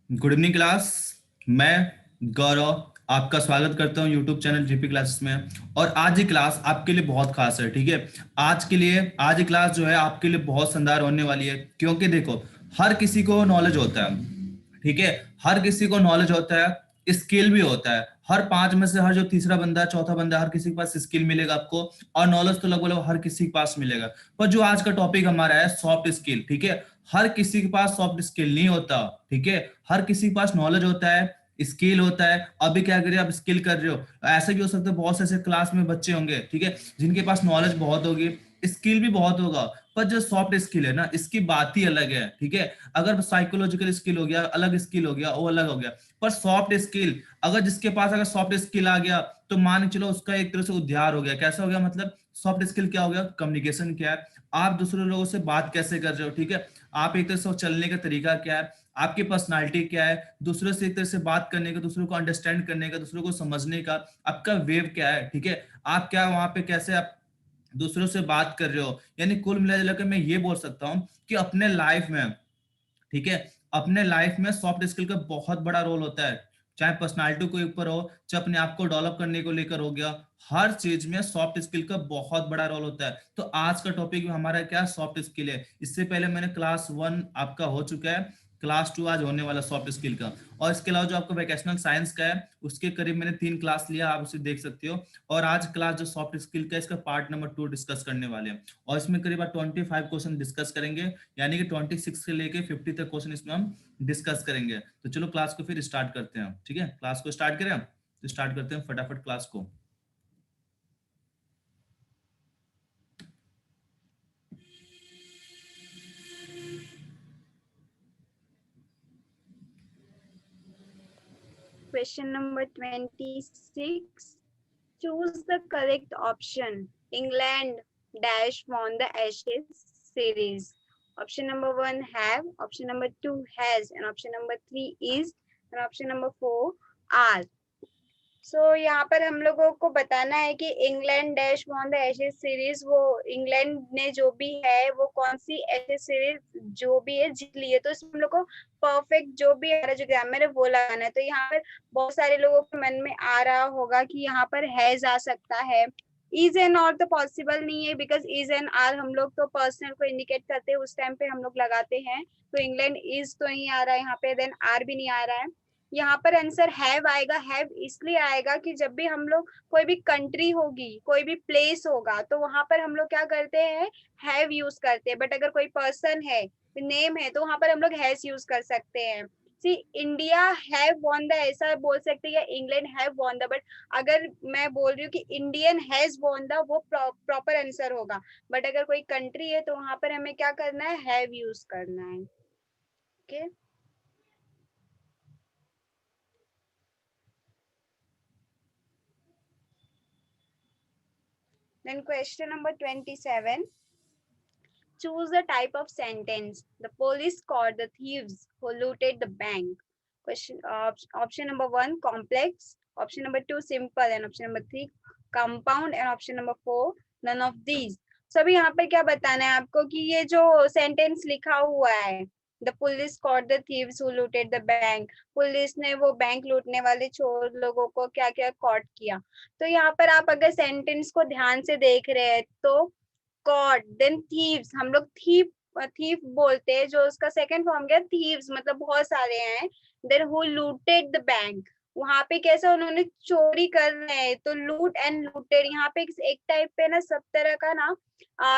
Good evening class. मैं गौरव आपका स्वागत करता हूं यूट्यूब चैनल जीपी क्लासेस में। और आज की क्लास आपके लिए बहुत खास है, ठीक है। आज की क्लास जो है आपके लिए बहुत शानदार होने वाली है, क्योंकि देखो, हर किसी को नॉलेज होता है, ठीक है। हर किसी को नॉलेज होता है, स्किल भी होता है। हर पांच में से हर जो तीसरा बंदा है, चौथा बंदा है, हर किसी के पास स्किल मिलेगा आपको। और नॉलेज तो लगभग हर किसी के पास मिलेगा। पर जो आज का टॉपिक हमारा है सॉफ्ट स्किल, ठीक है। हर किसी के पास सॉफ्ट स्किल नहीं होता, ठीक है। हर किसी के पास नॉलेज होता है, स्किल होता है। अभी क्या करिए, आप स्किल कर रहे हो, ऐसा भी हो सकता है बहुत से ऐसे क्लास में बच्चे होंगे, ठीक है, जिनके पास नॉलेज बहुत होगी, स्किल भी बहुत होगा। पर जो सॉफ्ट स्किल है ना, इसकी बात ही अलग है, ठीक है। अगर साइकोलॉजिकल स्किल हो गया अलग, स्किल हो गया वो अलग हो गया। पर सॉफ्ट स्किल, अगर जिसके पास अगर सॉफ्ट स्किल आ गया, तो मान के चलो उसका एक तरह से उद्धार हो गया। कैसा हो गया मतलब, सॉफ्ट स्किल क्या हो गया, कम्युनिकेशन क्या है, आप दूसरे लोगों से बात कैसे कर रहे हो, ठीक है। आप एक तरह से चलने का तरीका क्या है, आपकी पर्सनालिटी क्या है, दूसरों से एक तरह से बात करने का, दूसरों को अंडरस्टैंड करने का, दूसरों को समझने का आपका वेव क्या है, ठीक है। आप क्या वहां पे कैसे आप दूसरों से बात कर रहे हो। यानी कुल मिला के मैं ये बोल सकता हूँ कि अपने लाइफ में, ठीक है, अपने लाइफ में सॉफ्ट स्किल का बहुत बड़ा रोल होता है। चाहे पर्सनालिटी के ऊपर हो, चाहे अपने आप को डेवलप करने को लेकर हो गया, हर चीज में सॉफ्ट स्किल का बहुत बड़ा रोल होता है। तो आज का टॉपिक हमारा क्या सॉफ्ट स्किल है। इससे पहले मैंने क्लास वन आपका हो चुका है, क्लास टू आज होने वाला सॉफ्ट स्किल का। और इसके अलावा जो आपका वोकेशनल साइंस का है, उसके करीब मैंने 3 क्लास लिया, आप उसे देख सकते हो। और आज क्लास जो सॉफ्ट स्किल का, इसका पार्ट नंबर 2 डिस्कस करने वाले हैं। और इसमें करीब 25 क्वेश्चन डिस्कस करेंगे, यानी कि 26 से लेके 50 तक क्वेश्चन इसमें हम डिस्कस करेंगे। तो चलो क्लास को फिर स्टार्ट करते हैं, ठीक है। क्लास को स्टार्ट करें हम, तो स्टार्ट करते हैं फटाफट क्लास को। Question number 26. Choose the correct option. England dash won the Ashes series. Option number 1 have, option number 2 has, and option number 3 is, and option number 4 are. यहाँ पर हम लोगों को बताना है कि England dash won the Ashes series, वो England ने जो भी है वो कौन सी एशेज सीरीज जो भी है जीत ली है। तो इसमें हम लोग को परफेक्ट जो भी हमारा जो ग्रामर है वो लगाना है। तो यहाँ पर बहुत सारे लोगों के मन में आ रहा होगा कि यहाँ पर हैज आ सकता है, इज एन और तो पॉसिबल नहीं है, बिकॉज इज एन आर हम लोग तो पर्सनल को इंडिकेट करते हैं उस टाइम पे हम लोग लगाते हैं। तो इंग्लैंड इज तो नहीं आ रहा है यहाँ पे, देन आर भी नहीं आ रहा है। यहाँ पर आंसर हैव आएगा। हैव इसलिए आएगा कि जब भी हम लोग कोई भी कंट्री होगी, कोई भी प्लेस होगा, तो वहां पर हम लोग क्या करते हैं, हैव यूज करते हैं। बट अगर कोई पर्सन है, नेम है, तो वहां पर हम लोग हैज यूज कर सकते हैं। सी इंडिया हैव वॉन द ऐसा बोल सकते हैं, या England have won the. But अगर मैं बोल रही हूँ कि इंडियन हैज वॉन द, वो प्रॉपर आंसर होगा। बट अगर कोई कंट्री है तो वहां पर हमें क्या करना है, हैव यूज करना है। Okay okay? Then question number 27. Choose the type of sentence. The police caught the thieves who looted the bank. Option number 1 complex, option number 2 simple, and option number 3 compound, and option number 4 none of these. So अभी यहाँ पर क्या बताना है आपको कि ये जो सेंटेंस लिखा हुआ है, the police caught the thieves who looted the bank, police ने वो बैंक लूटने वाले चोर लोगों को क्या क्या कॉट किया। तो यहाँ पर आप अगर सेंटेंस को ध्यान से देख रहे हैं तो कॉट, देन थीव्स, हम लोग थीप थीफ बोलते हैं, जो उसका सेकंड फॉर्म गया थीव्स, मतलब बहुत सारे हैं। Then who looted the bank, वहां पे कैसा उन्होंने चोरी कर रहे हैं, तो लूट एंड लूटेड यहाँ पे एक टाइप पे ना सब तरह का ना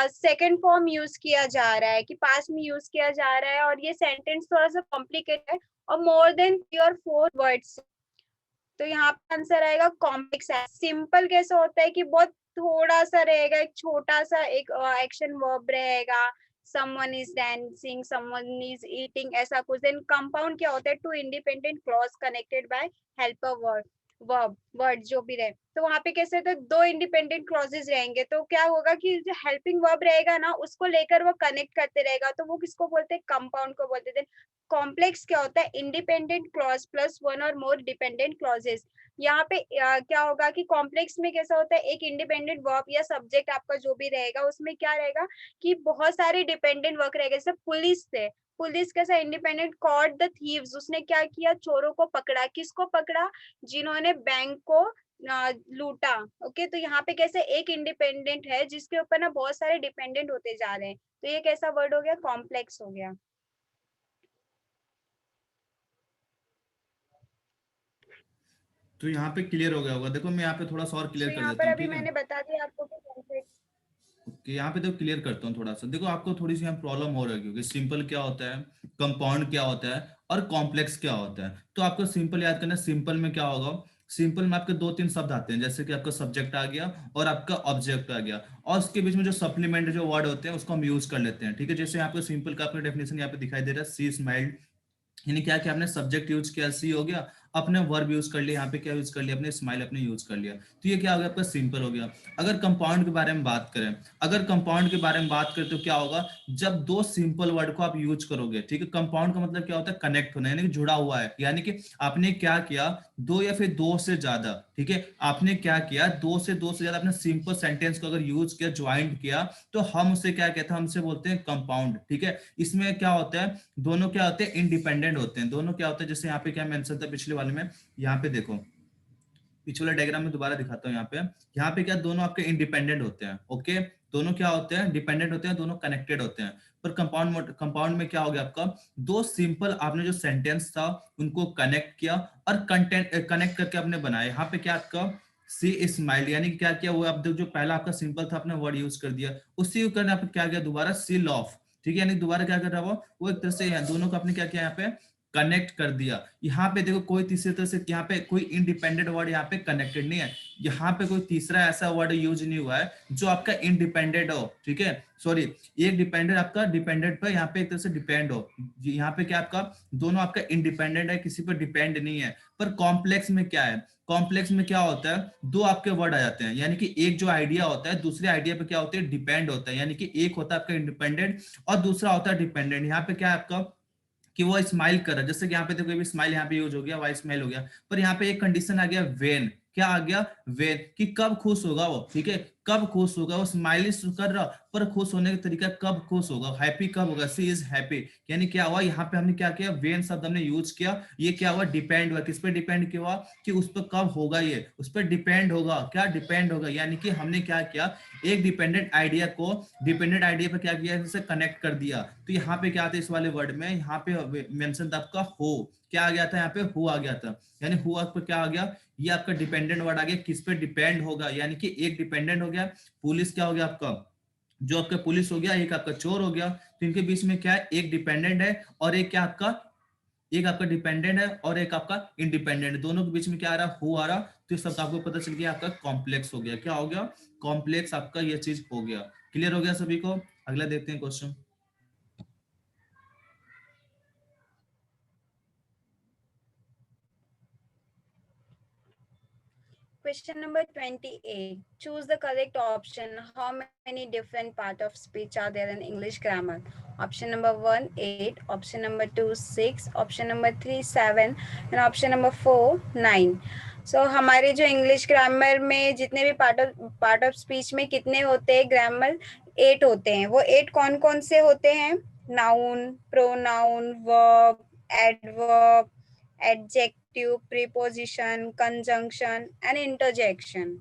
सेकंड फॉर्म यूज किया जा रहा है, कि पास में यूज किया जा रहा है। और ये सेंटेंस थोड़ा सा कॉम्प्लिकेटेड है और मोर देन 3 और 4 वर्ड्स। तो यहाँ पे आंसर आएगा कॉम्प्लेक्स है। सिंपल कैसे होता है कि बहुत थोड़ा सा रहेगा, एक छोटा सा एक एक्शन वर्ब रहेगा, someone is dancing, someone is eating, ऐसा कुछ। देन कंपाउंड क्या होता है, two independent clause connected by helper word, word जो भी रहे। तो वहां पे कैसे, तो 2 इंडिपेंडेंट क्लॉजेस रहेंगे, तो क्या होगा कि जो हेल्पिंग वर्ब रहेगा ना, उसको लेकर वो कनेक्ट करते रहेगा, तो वो किसको बोलते हैं, कंपाउंड को बोलते हैं। कॉम्प्लेक्स क्या होता है? इंडिपेंडेंट क्लॉज प्लस वन और मोर डिपेंडेंट क्लॉजेस। यहाँ पे क्या होगा कि कॉम्प्लेक्स में कैसा होता है, एक इंडिपेंडेंट वर्ब या सब्जेक्ट आपका जो भी रहेगा उसमें क्या रहेगा कि बहुत सारे डिपेंडेंट वर्क रहेगा। जैसे पुलिस थे, पुलिस कैसा इंडिपेंडेंट, कॉट द थीव्स, उसने क्या किया, चोरों को पकड़ा। किसको पकड़ा? जिन्होंने बैंक को लूटा। ओके, तो यहाँ पे कैसे एक इंडिपेंडेंट है जिसके ऊपर ना बहुत सारे डिपेंडेंट होते जा रहे हैं, तो ये कैसा वर्ड हो गया? कॉम्प्लेक्स हो गया। तो यहाँ पे क्लियर हो गया होगा। देखो मैं यहाँ पे थोड़ा सा और सो क्लियर कर यहाँ देता पर हूँ, अभी ठीक है। मैंने बता दिया आपको कि कॉम्प्लेक्स। कि यहाँ पे तो क्लियर करता हूँ थोड़ा सा। देखो आपको थोड़ी सी यहाँ प्रॉब्लम हो रही है, क्योंकि सिंपल क्या होता है, कंपाउंड क्या होता है, और कॉम्प्लेक्स क्या होता है। तो आपको सिंपल याद करना है। सिंपल में क्या होगा, सिंपल में आपके दो तीन शब्द आते हैं, जैसे कि आपका सब्जेक्ट आ गया और आपका ऑब्जेक्ट आ गया, और उसके बीच में जो सप्लीमेंट जो वर्ड होते हैं उसको हम यूज कर लेते हैं, ठीक है। जैसे आपको सिंपल का आपका डेफिनेशन यहाँ पे दिखाई दे रहा है, सी स्माइल्ड, यानी क्या कि आपने सब्जेक्ट यूज किया सी हो गया, अपने वर्ब यूज कर लिया, यहाँ पे क्या यूज कर लिया, अपने स्माइल अपने यूज कर लिया, तो ये क्या हो गया आपका सिंपल हो गया। अगर कंपाउंड के बारे में बात करें, अगर कंपाउंड के बारे में बात करें तो क्या होगा, जब दो सिंपल वर्ड को आप यूज करोगे, ठीक है। कंपाउंड का मतलब क्या होता है, कनेक्ट होना, यानी कि जुड़ा हुआ है, यानी कि आपने क्या किया, दो या फिर दो से ज्यादा, ठीक है, आपने क्या किया, दो से ज्यादा अपने सिंपल सेंटेंस को अगर यूज किया, ज्वाइंट किया, तो हम उसे क्या कहते हैं, हमसे बोलते हैं कंपाउंड, ठीक है। इसमें क्या होता है, दोनों क्या होते हैं, इंडिपेंडेंट होते हैं, दोनों क्या होते हैं, जैसे यहाँ पे क्या मेंशन था पिछले वाले में, यहाँ पे देखो, पिछले वाले डायग्राम में दोबारा दिखाता हूँ। यहाँ पे क्या, दोनों आपके इंडिपेंडेंट होते हैं, ओके। दोनों क्या होते हैं, डिपेंडेंट होते हैं, दोनों कनेक्टेड होते हैं। पर कंपाउंड में क्या हो गया आपका, दो सिंपल आपने जो सेंटेंस था उनको कनेक्ट किया, और कंटेंट कनेक्ट करके आपने बनाया। यहाँ पे क्या आपका सी स्माइल, यानी कि क्या किया, वो आप जो पहला आपका सिंपल था आपने वर्ड यूज कर दिया, उसी को करने आपने क्या किया, दोबारा सी लॉफ, ठीक है, यानी दोबारा क्या कर रहा है वो एक तरह से दोनों को आपने क्या किया, यहाँ पे कनेक्ट कर दिया। यहाँ पे देखो कोई तीसरे तरह से, यहाँ पे कोई इंडिपेंडेंट वर्ड यहाँ पे कनेक्टेड नहीं है, यहाँ पे कोई तीसरा ऐसा वर्ड यूज नहीं हुआ है जो आपका इंडिपेंडेंट हो, ठीक है। सॉरी, एक डिपेंडेंट आपका डिपेंडेंट पे यहाँ पे एक तरह से डिपेंड हो, यहाँ पे क्या आपका दोनों आपका इंडिपेंडेंट है, किसी पर डिपेंड नहीं है। पर कॉम्प्लेक्स में क्या है, कॉम्प्लेक्स में क्या होता है, दो आपके वर्ड आ जाते हैं, यानी कि एक जो आइडिया होता है दूसरे आइडिया पे क्या होता है, डिपेंड होता है, यानी कि एक होता है आपका इंडिपेंडेंट और दूसरा होता है डिपेंडेंट। यहाँ पे क्या है आपका कि वो स्माइल कर रहा है, जैसे कि यहाँ पे तो कोई भी स्माइल यहाँ पे यूज हो गया, वाई स्माइल हो गया, पर यहाँ पे एक कंडीशन आ गया वेन, क्या आ गया, वेन, कि कब खुश होगा वो, ठीक है, कब खुश होगा वो, स्माइलिश कर रहा, पर खुश होने का तरीका कब खुश होगा, हैप्पी कब होगा, सी इज हैप्पी, यानी क्या हुआ, यहाँ पे हमने क्या किया, वेन शब्द हमने यूज किया, ये क्या हुआ, डिपेंड हुआ, किस पे डिपेंड किया हुआ, कि उस पर कब होगा, ये उस पर डिपेंड होगा, क्या डिपेंड होगा, यानी कि हमने क्या किया, एक डिपेंडेंट आइडिया को डिपेंडेंट आइडिया पे क्या किया, जैसे कनेक्ट कर दिया। तो यहाँ पे क्या आता है, इस वाले वर्ड में यहाँ पे मेंशन था आपका हो, क्या आ गया था, यहाँ पे हु आ गया था, यानी हु आपका क्या आ गया, ये आपका डिपेंडेंट वर्ड आ गया, किस पे डिपेंड होगा, यानी कि एक डिपेंडेंट हो गया, पुलिस क्या हो गया आपका, जो आपका पुलिस हो गया, एक आपका चोर हो गया, तो इनके बीच में क्या है, एक डिपेंडेंट है और एक क्या आपका, एक आपका डिपेंडेंट है और एक आपका इंडिपेंडेंट है, दोनों के बीच में क्या आ रहा, हु आ रहा, तो ये सब आपको पता चल गया, आपका कॉम्प्लेक्स हो गया, क्या हो गया, कॉम्प्लेक्स आपका ये चीज हो गया। क्लियर हो गया सभी को। अगला देखते हैं question. Question number 28. Choose the correct option. How many different part of speech are there in English grammar? Option number 1, 8. Option number 2, 6. Option number 3, 7. And option number 4, 9. So हमारे जो इंग्लिश ग्रामर में जितने भी पार्ट ऑफ स्पीच में कितने होते हैं grammar, 8 होते हैं। वो 8 कौन कौन से होते हैं? Noun, pronoun, verb, adverb, adjective, preposition, conjunction and interjection,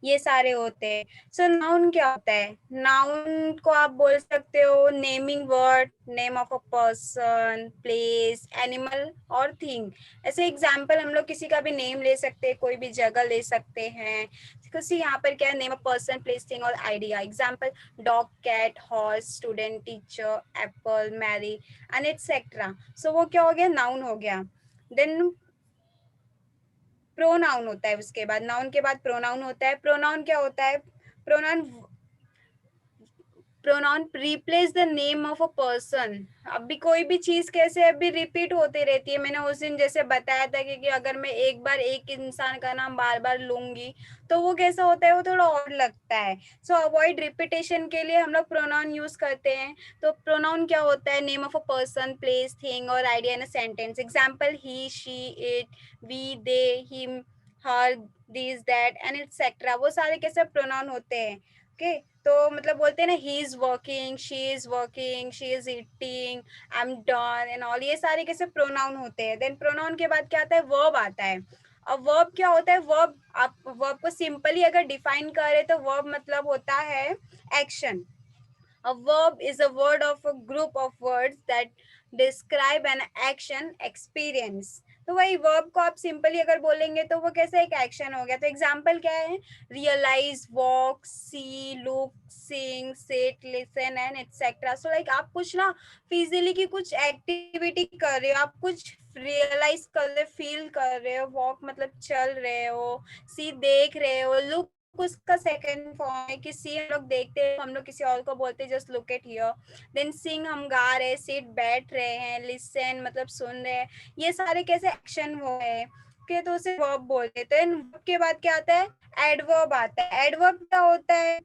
ये सारे होते हैं। सो नाउन क्या होता है? नाउन को आप बोल सकते हो naming word, name of a person, place, animal और थिंग। ऐसे एग्जांपल हम लोग किसी का भी नेम ले सकते हैं, कोई भी जगह ले सकते हैं। किसी यहाँ पर क्या है, name of person, place, thing और idea. Example dog, cat, horse, student, teacher, apple, Mary and etcetera. So वो क्या हो गया, नाउन हो गया। देन प्रोनाउन होता है, उसके बाद नाउन के बाद प्रोनाउन होता है। प्रोनाउन क्या होता है? Pronoun pronoun replace the name of a person. अभी कोई भी चीज कैसे अभी रिपीट होती रहती है। मैंने उस दिन जैसे बताया था कि अगर मैं एक बार एक इंसान का नाम बार बार लूंगी तो वो कैसा होता है, वो थोड़ा और लगता है। सो अवॉइड रिपीटेशन के लिए हम लोग प्रोनाउन यूज करते हैं। तो प्रोनाउन क्या होता है, name of a person, place, thing और idea in a sentence. Example he, she, it, we, they, him, her, this, that and etcetera, वो सारे कैसे प्रोनाउन होते हैं। ओके तो मतलब बोलते हैं ना, he is working, she is eating, I am done and all, ये सारे कैसे प्रोनाउन होते हैं। देन प्रोनाउन के बाद क्या आता है, वर्ब आता है। अब वर्ब क्या होता है, वर्ब आप वर्ब को सिंपली अगर डिफाइन करें तो वर्ब मतलब होता है action. A verb is a word of a group of words that describe an action experience. तो वही वर्ब को आप सिंपली अगर बोलेंगे तो वो कैसे एक एक्शन हो गया। तो एग्जाम्पल क्या है, realise, walk, see, look, sing, sit, listen and etcetera. So like आप कुछ ना फिजिकली की कुछ एक्टिविटी कर रहे हो, आप कुछ रियलाइज कर रहे हो, फील कर रहे हो, वॉक मतलब चल रहे हो, सी देख रहे हो, लुक उसका सेकंड फॉर्म है कि सी हम लोग देखते हैं, हम लोग किसी और को बोलते हैं just look at here. Then sing हम गा रहे हैं, सिट बैठ रहे हैं, लिसन मतलब सुन रहे हैं, ये सारे कैसे एक्शन वो है के, तो उसे वर्ब बोलते हैं। तो वर्ब के बाद क्या आता है, एडवर्ब आता है। एडवर्ब क्या होता है,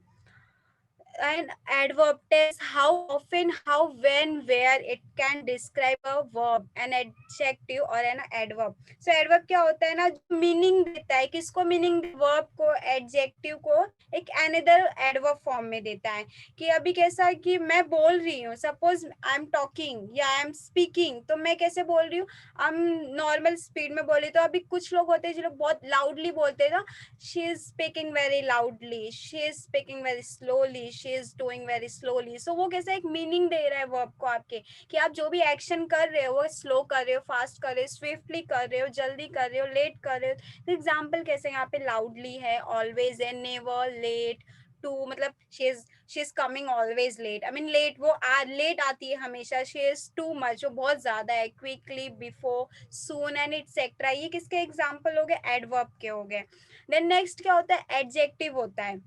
an adverb tells how often, how, when, where it can describe a verb, an adjective or an adverb. So adverb क्या होता है ना, जो मीनिंग देता है, किसको मीनिंग, वर्ब को, एडजेक्टिव को एक अनदर एडवर्ब फॉर्म में देता है। कि अभी कैसा कि मैं बोल रही हूँ, सपोज आई एम टॉकिंग या आई एम स्पीकिंग, तो मैं कैसे बोल रही हूँ, हम नॉर्मल स्पीड में बोली। तो अभी कुछ लोग होते हैं जो लोग बहुत लाउडली बोलते हैं ना, she is speaking very loudly, she is speaking very slowly, she is doing very slowly. So वो कैसे एक मीनिंग दे रहा है वर्ब को आपके, कि आप जो भी एक्शन कर रहे हो वो स्लो कर रहे हो, फास्ट कर रहे हो, स्विफ्टली कर रहे हो, जल्दी कर रहे हो, लेट कर रहे हो। तो एग्जाम्पल कैसे यहाँ पे लाउडली है, ऑलवेज है, नेवर, लेट, टू मतलब she is coming always late, I mean late, वो लेट आती है हमेशा। शी इज टू मच, वो बहुत ज्यादा है, quickly, before, soon and et cetera. ये किसके एग्जाम्पल हो गए, एडवर्ब के हो गए। देन नेक्स्ट क्या होता है, एडजेक्टिव होता है।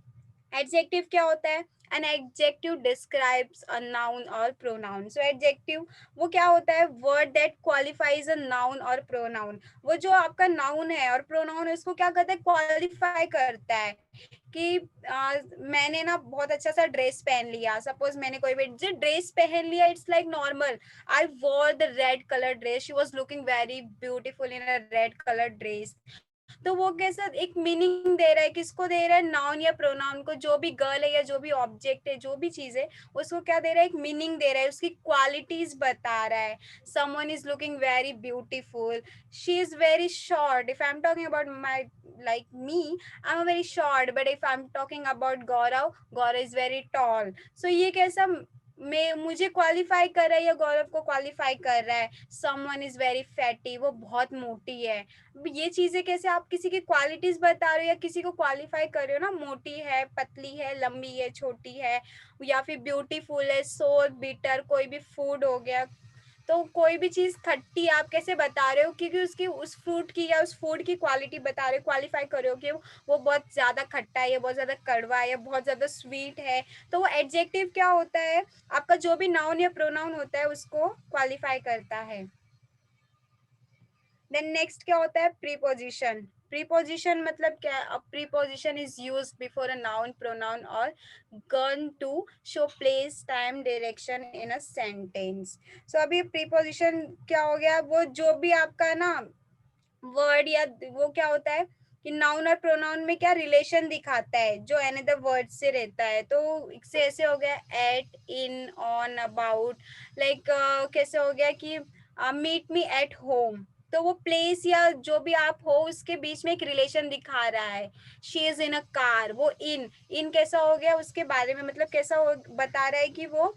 एडजेक्टिव क्या होता है, an adjective describes a noun और प्रोनाउन। सो एडजेक्टिव वो क्या होता है, word that qualifies a noun और प्रोनाउन। वो जो आपका नाउन है और प्रोनाउन है उसको क्या करता है, क्वालिफाई करता है। कि मैंने ना बहुत अच्छा सा ड्रेस पहन लिया, सपोज मैंने कोई भी ड्रेस पहन लिया, it's like normal, I war the red colour dress, she was looking very beautiful in a red colour dress. तो वो कैसा एक मीनिंग दे रहा है, किसको दे रहा है, नाउन या प्रोनाउन को, जो भी गर्ल है या जो भी ऑब्जेक्ट है, जो भी चीज है, उसको क्या दे रहा है, एक मीनिंग दे रहा है, उसकी क्वालिटीज बता रहा है। Someone is looking very beautiful, she is very short, if I am talking about my like me, I'm very short, but if I'm talking about Gaurav is very tall. So ये कैसा मैं मुझे qualify कर रहा है या गौरव को qualify कर रहा है। समवन इज वेरी फैटी, वो बहुत मोटी है। ये चीजें कैसे आप किसी की क्वालिटीज बता रहे हो या किसी को क्वालिफाई कर रहे हो ना, मोटी है, पतली है, लंबी है, छोटी है, या फिर ब्यूटीफुल है, सोर, बिटर, कोई भी फूड हो गया। तो कोई भी चीज खट्टी आप कैसे बता रहे हो, क्योंकि उसकी उस फ्रूट की या उस फूड की क्वालिटी बता रहे हो, क्वालिफाई कर रहे हो कि वो बहुत ज्यादा खट्टा है, या बहुत ज्यादा कड़वा है, या बहुत ज्यादा स्वीट है। तो वो एडजेक्टिव क्या होता है, आपका जो भी नाउन या प्रोनाउन होता है उसको क्वालिफाई करता है। देन नेक्स्ट क्या होता है, प्रीपोजिशन। प्रीपोजिशन मतलब क्या है, preposition is use before a noun, pronoun और gun to show place, time, direction in a sentence. So अभी प्रीपोजिशन क्या हो गया, वो जो भी आपका ना वर्ड या वो क्या होता है कि नाउन और प्रोनाउन में क्या रिलेशन दिखाता है, जो अनदर वर्ड से रहता है। तो इससे ऐसे हो गया at, in, on, about, like कैसे हो गया कि मीट मी एट होम। तो वो प्लेस या जो भी आप हो उसके बीच में एक रिलेशन दिखा रहा है। She is in a car, वो इन इन कैसा हो गया उसके बारे में, मतलब कैसा हो बता रहा है कि वो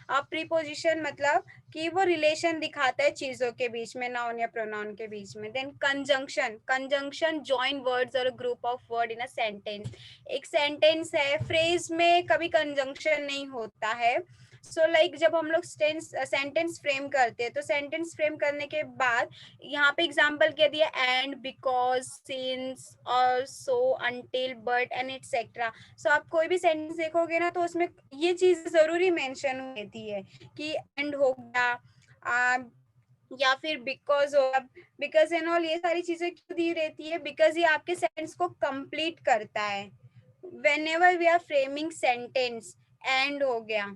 प्रीपोजिशन मतलब कि वो रिलेशन दिखाता है चीजों के बीच में, नाउन या प्रोनाउन के बीच में। Then conjunction, conjunction join words और group of word in a sentence. एक सेंटेंस है, फ्रेज में कभी कंजंक्शन नहीं होता है, सो लाइक जब हम लोग सेंटेंस फ्रेम करते हैं तो सेंटेंस फ्रेम करने के बाद यहाँ पे एग्जांपल क्या दिया, एंड, बिकॉज, सिंस, और सो, अंटिल, बट एंड एटसेट्रा। सो आप कोई भी सेंटेंस देखोगे ना तो उसमें ये चीज जरूरी मेंशन होती है कि एंड हो गया, या फिर बिकॉज होगा। बिकॉज एंड ऑल ये सारी चीजें क्यों दी रहती है, बिकॉज ये आपके सेंटेंस को कंप्लीट करता है। whenever we are framing sentence, and हो गया,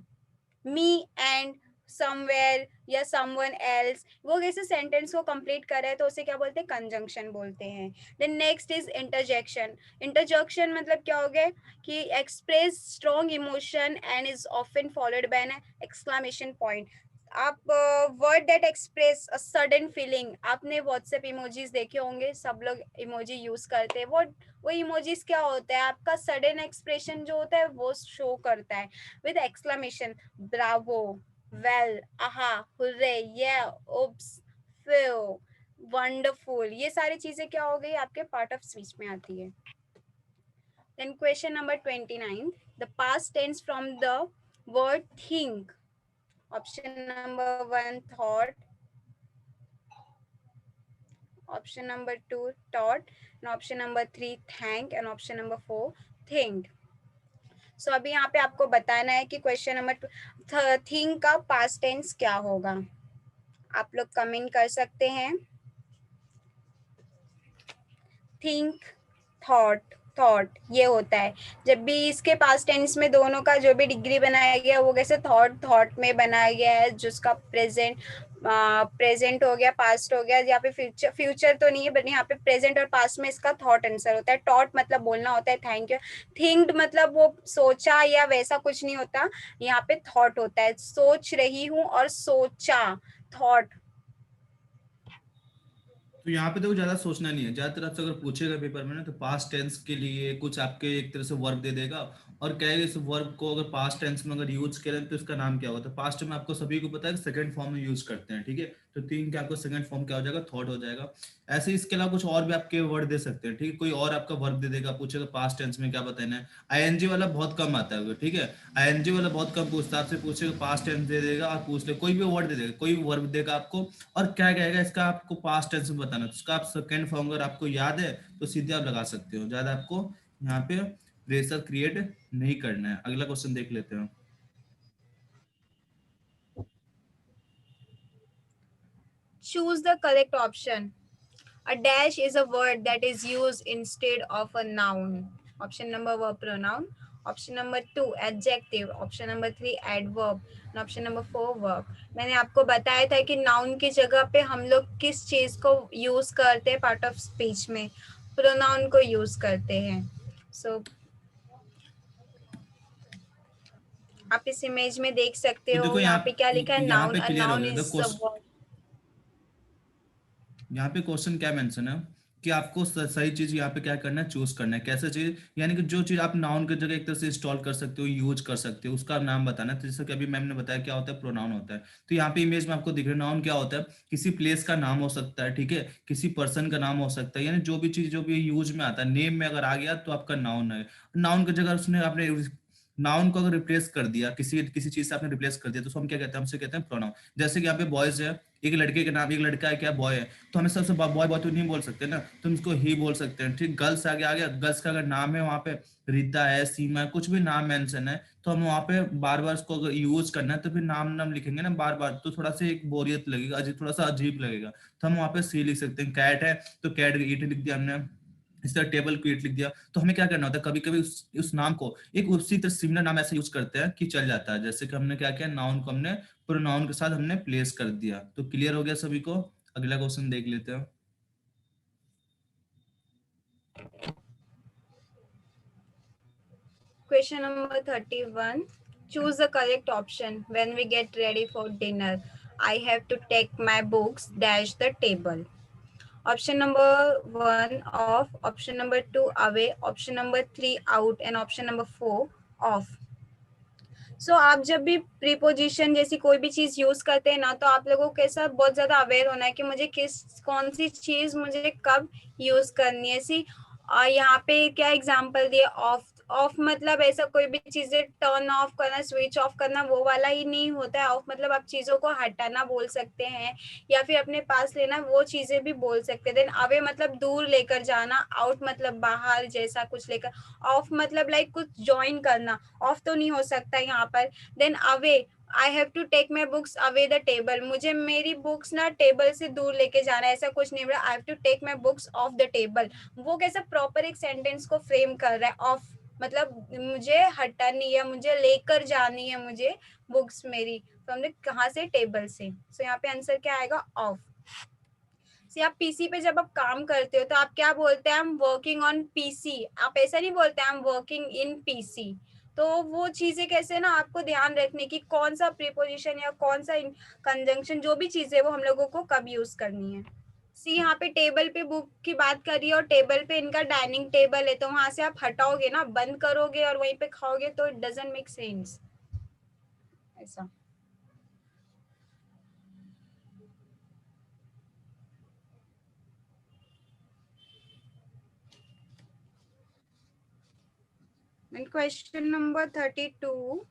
me and somewhere या someone else, वो कैसे सेंटेंस को कंप्लीट कर रहा है तो उसे क्या बोलते हैं, कंजंक्शन बोलते हैं। Then next is interjection. Interjection मतलब क्या हो गया कि express strong emotion and is often followed by an exclamation point. आप word that express a sudden feeling, आपने व्हाट्सएप इमोजीज देखे होंगे, सब लोग इमोजी यूज करते हैं। वो इमोजीज क्या होता है, आपका सडन एक्सप्रेशन जो होता है वो शो करता है विद एक्सक्लेमेशन, ब्रावो, वेल, आहा, हुर्रे, ये, उप्स, फिल, वंडरफुल, ये सारी चीजें क्या हो गई आपके पार्ट ऑफ स्पीच में आती है। Then question number 29, the past tense from the word think. Option number 1 thought, option number 2 taught, and option number 3 thank, and option number 4 think. सो अभी यहाँ पे आपको बताना है कि क्वेश्चन नंबर थिंक का पास्ट टेंस क्या होगा। आप लोग कमेंट कर सकते हैं। थिंक, थॉट, थॉट ये होता है जब भी इसके पास्ट टेंस में दोनों का जो भी डिग्री बनाया गया वो कैसे थॉट में बनाया गया है, जिसका प्रेजेंट हो गया, पास्ट हो गया, यहाँ पे फ्यूचर तो नहीं है बट यहाँ पे प्रेजेंट और पास्ट में इसका थॉट आंसर होता है। टॉट मतलब बोलना होता है, थैंक यू। थिंक्ड मतलब वो सोचा या वैसा कुछ नहीं होता, यहाँ पे थॉट होता है, सोच रही हूँ और सोचा, थॉट। तो यहाँ पे देखो ज्यादा सोचना नहीं है, ज्यादातर आपसे अगर पूछेगा पेपर में ना तो पास्ट टेंस के लिए कुछ आपके एक तरह से वर्ब दे देगा और कहेगा इस वर्ब को अगर पास्ट टेंस में अगर यूज करें तो इसका नाम क्या होगा। तो पास्ट में आपको सभी को पता है कि सेकंड फॉर्म में यूज करते हैं, ठीक है। तो तीन का आपको सेकंड फॉर्म क्या हो जाएगा, थॉट हो जाएगा। ऐसे ही इसके अलावा कुछ और भी आपके वर्ड दे सकते हैं, ठीक है। कोई और आपका वर्ब दे देगा, पूछेगा पास्ट टेंस में क्या बताना है। आईएनजी वाला बहुत कम आता है, ठीक है। आईएनजी वाला बहुत कम पूछता है, आपसे पूछेगा पास्ट टेंस दे देगा और पूछ ले कोई भी वर्ड दे देगा, कोई भी वर्ब देगा आपको और क्या कहेगा इसका आपको पास्ट टेंस में बताना है। तो उसका आप सेकंड फॉर्म अगर आपको याद है तो सीधे आप लगा सकते हो, ज्यादा आपको यहाँ पे प्रेशर क्रिएट नहीं करना है। अगला क्वेश्चन देख लेते हैं। Choose the correct option. A dash is a word that is used instead of a noun. Option number 1 pronoun. Option number 2 adjective. Option number 3 adverb. And option number 4 verb. मैंने आपको बताया था कि noun की जगह पे हम लोग किस चीज को यूज करते हैं पार्ट ऑफ स्पीच में, pronoun को यूज करते हैं। So आप इस इमेज में देख सकते तो हो देखो यहाँ पे क्या लिखा है, यहाँ noun. पे A क्लियर हो noun गया। is a word. यहाँ पे क्वेश्चन क्या मेंशन है कि आपको सही चीज यहाँ पे क्या करना है, चूज करना है। कैसे चीज, यानी कि जो चीज आप नाउन की जगह एक तरह से इंस्टॉल कर सकते हो, यूज कर सकते हो, उसका नाम बताना है। तो जैसे कि अभी मैम ने बताया क्या होता है, प्रोनाउन होता है। तो यहाँ पे इमेज में आपको दिख रहा है नाउन क्या होता है, किसी प्लेस का नाम हो सकता है, ठीक है, किसी पर्सन का नाम हो सकता है, यानी जो भी चीज जो भी यूज में आता है, नेम में अगर आ गया तो आपका नाउन है। नाउन की जगह उसने आपने नाउन को अगर रिप्लेस कर दिया, किसी किसी चीज से आपने रिप्लेस कर दिया तो उसको हम क्या कहते हैं, हमसे कहते हैं प्रोनाउन। जैसे कि यहाँ पे बॉयज है, एक लड़के के नाम, एक लड़का है क्या बॉय है, तो हमें सबसे बॉय बॉय तो नहीं बोल सकते ना, तो हम उसको ही बोल सकते हैं, ठीक। गर्ल्स आगे आ गया, गर्ल्स का अगर नाम है वहाँ पे रीता है, सीमा है, कुछ भी नाम मेंशन है तो हम वहाँ पे बार बार उसको अगर यूज करना है तो फिर नाम नाम लिखेंगे ना बार बार, तो थोड़ा सा एक बोरियत लगेगा, अजीब, थोड़ा सा अजीब लगेगा। तो हम वहाँ पे सी लिख सकते हैं। कैट है तो कैट ईट लिख दिया हमने, इस तरह टेबल को ईट लिख दिया। तो हमें क्या करना होता है, कभी कभी उस नाम को एक उसी तरह सिमिलर नाम ऐसे यूज करते हैं कि चल जाता है। जैसे कि हमने क्या किया, नाउन को हमने प्रोनाउन के साथ हमने प्लेस कर दिया। तो क्लियर हो गया सभी को। अगला क्वेश्चन देख लेते हैं। Question number 31. Choose the correct option. When we get ready for dinner, I have to take my books dash the table. Option number 1 off, option number 2 away, option number 3 out, and option number 4 off. So आप जब भी preposition जैसी कोई भी चीज use करते हैं ना तो आप लोगों को कैसा बहुत ज्यादा अवेयर होना है कि मुझे कौन सी चीज मुझे कब यूज करनी है। यहाँ पे क्या एग्जांपल दिए, ऑफ ऑफ मतलब ऐसा कोई भी चीजें टर्न ऑफ करना, स्विच ऑफ करना, वो वाला ही नहीं होता है। ऑफ मतलब आप चीजों को हटाना बोल सकते हैं, या फिर अपने पास लेना, वो चीजें भी बोल सकते हैं। देन अवे मतलब दूर लेकर जाना, आउट मतलब बाहर जैसा कुछ लेकर, ऑफ मतलब लाइक कुछ ज्वाइन करना, ऑफ तो नहीं हो सकता यहाँ पर। Then away, I have to take my books away the table, मुझे मेरी बुक्स ना टेबल से दूर लेके जाना है, ऐसा कुछ नहीं बोला। I have to take my books off the table, वो कैसा प्रॉपर एक सेंटेंस को फ्रेम कर रहा है। ऑफ मतलब मुझे हटानी है, मुझे लेकर जानी है मुझे बुक्स मेरी, तो हमने कहाँ से, टेबल से। सो यहाँ पे आंसर क्या आएगा, ऑफ। से आप पीसी पे जब आप काम करते हो तो आप क्या बोलते हैं, I am working on PC, आप ऐसा नहीं बोलते I am working in PC. तो वो चीजें कैसे ना, आपको ध्यान रखने की कौन सा प्रीपोजिशन या कौन सा कंजंक्शन, जो भी चीजें वो हम लोगों को कब यूज करनी है। सी यहाँ पे टेबल पे बुक की बात करिए, और टेबल पे इनका डाइनिंग टेबल है, तो वहां से आप हटाओगे ना, बंद करोगे और वहीं पे खाओगे, तो इट डजंट मेक सेंस ऐसा। And question number 32,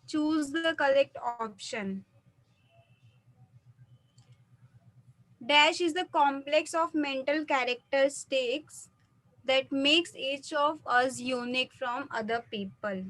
choose the correct option. Dash is the complex of mental characteristics that makes each of us unique from other people.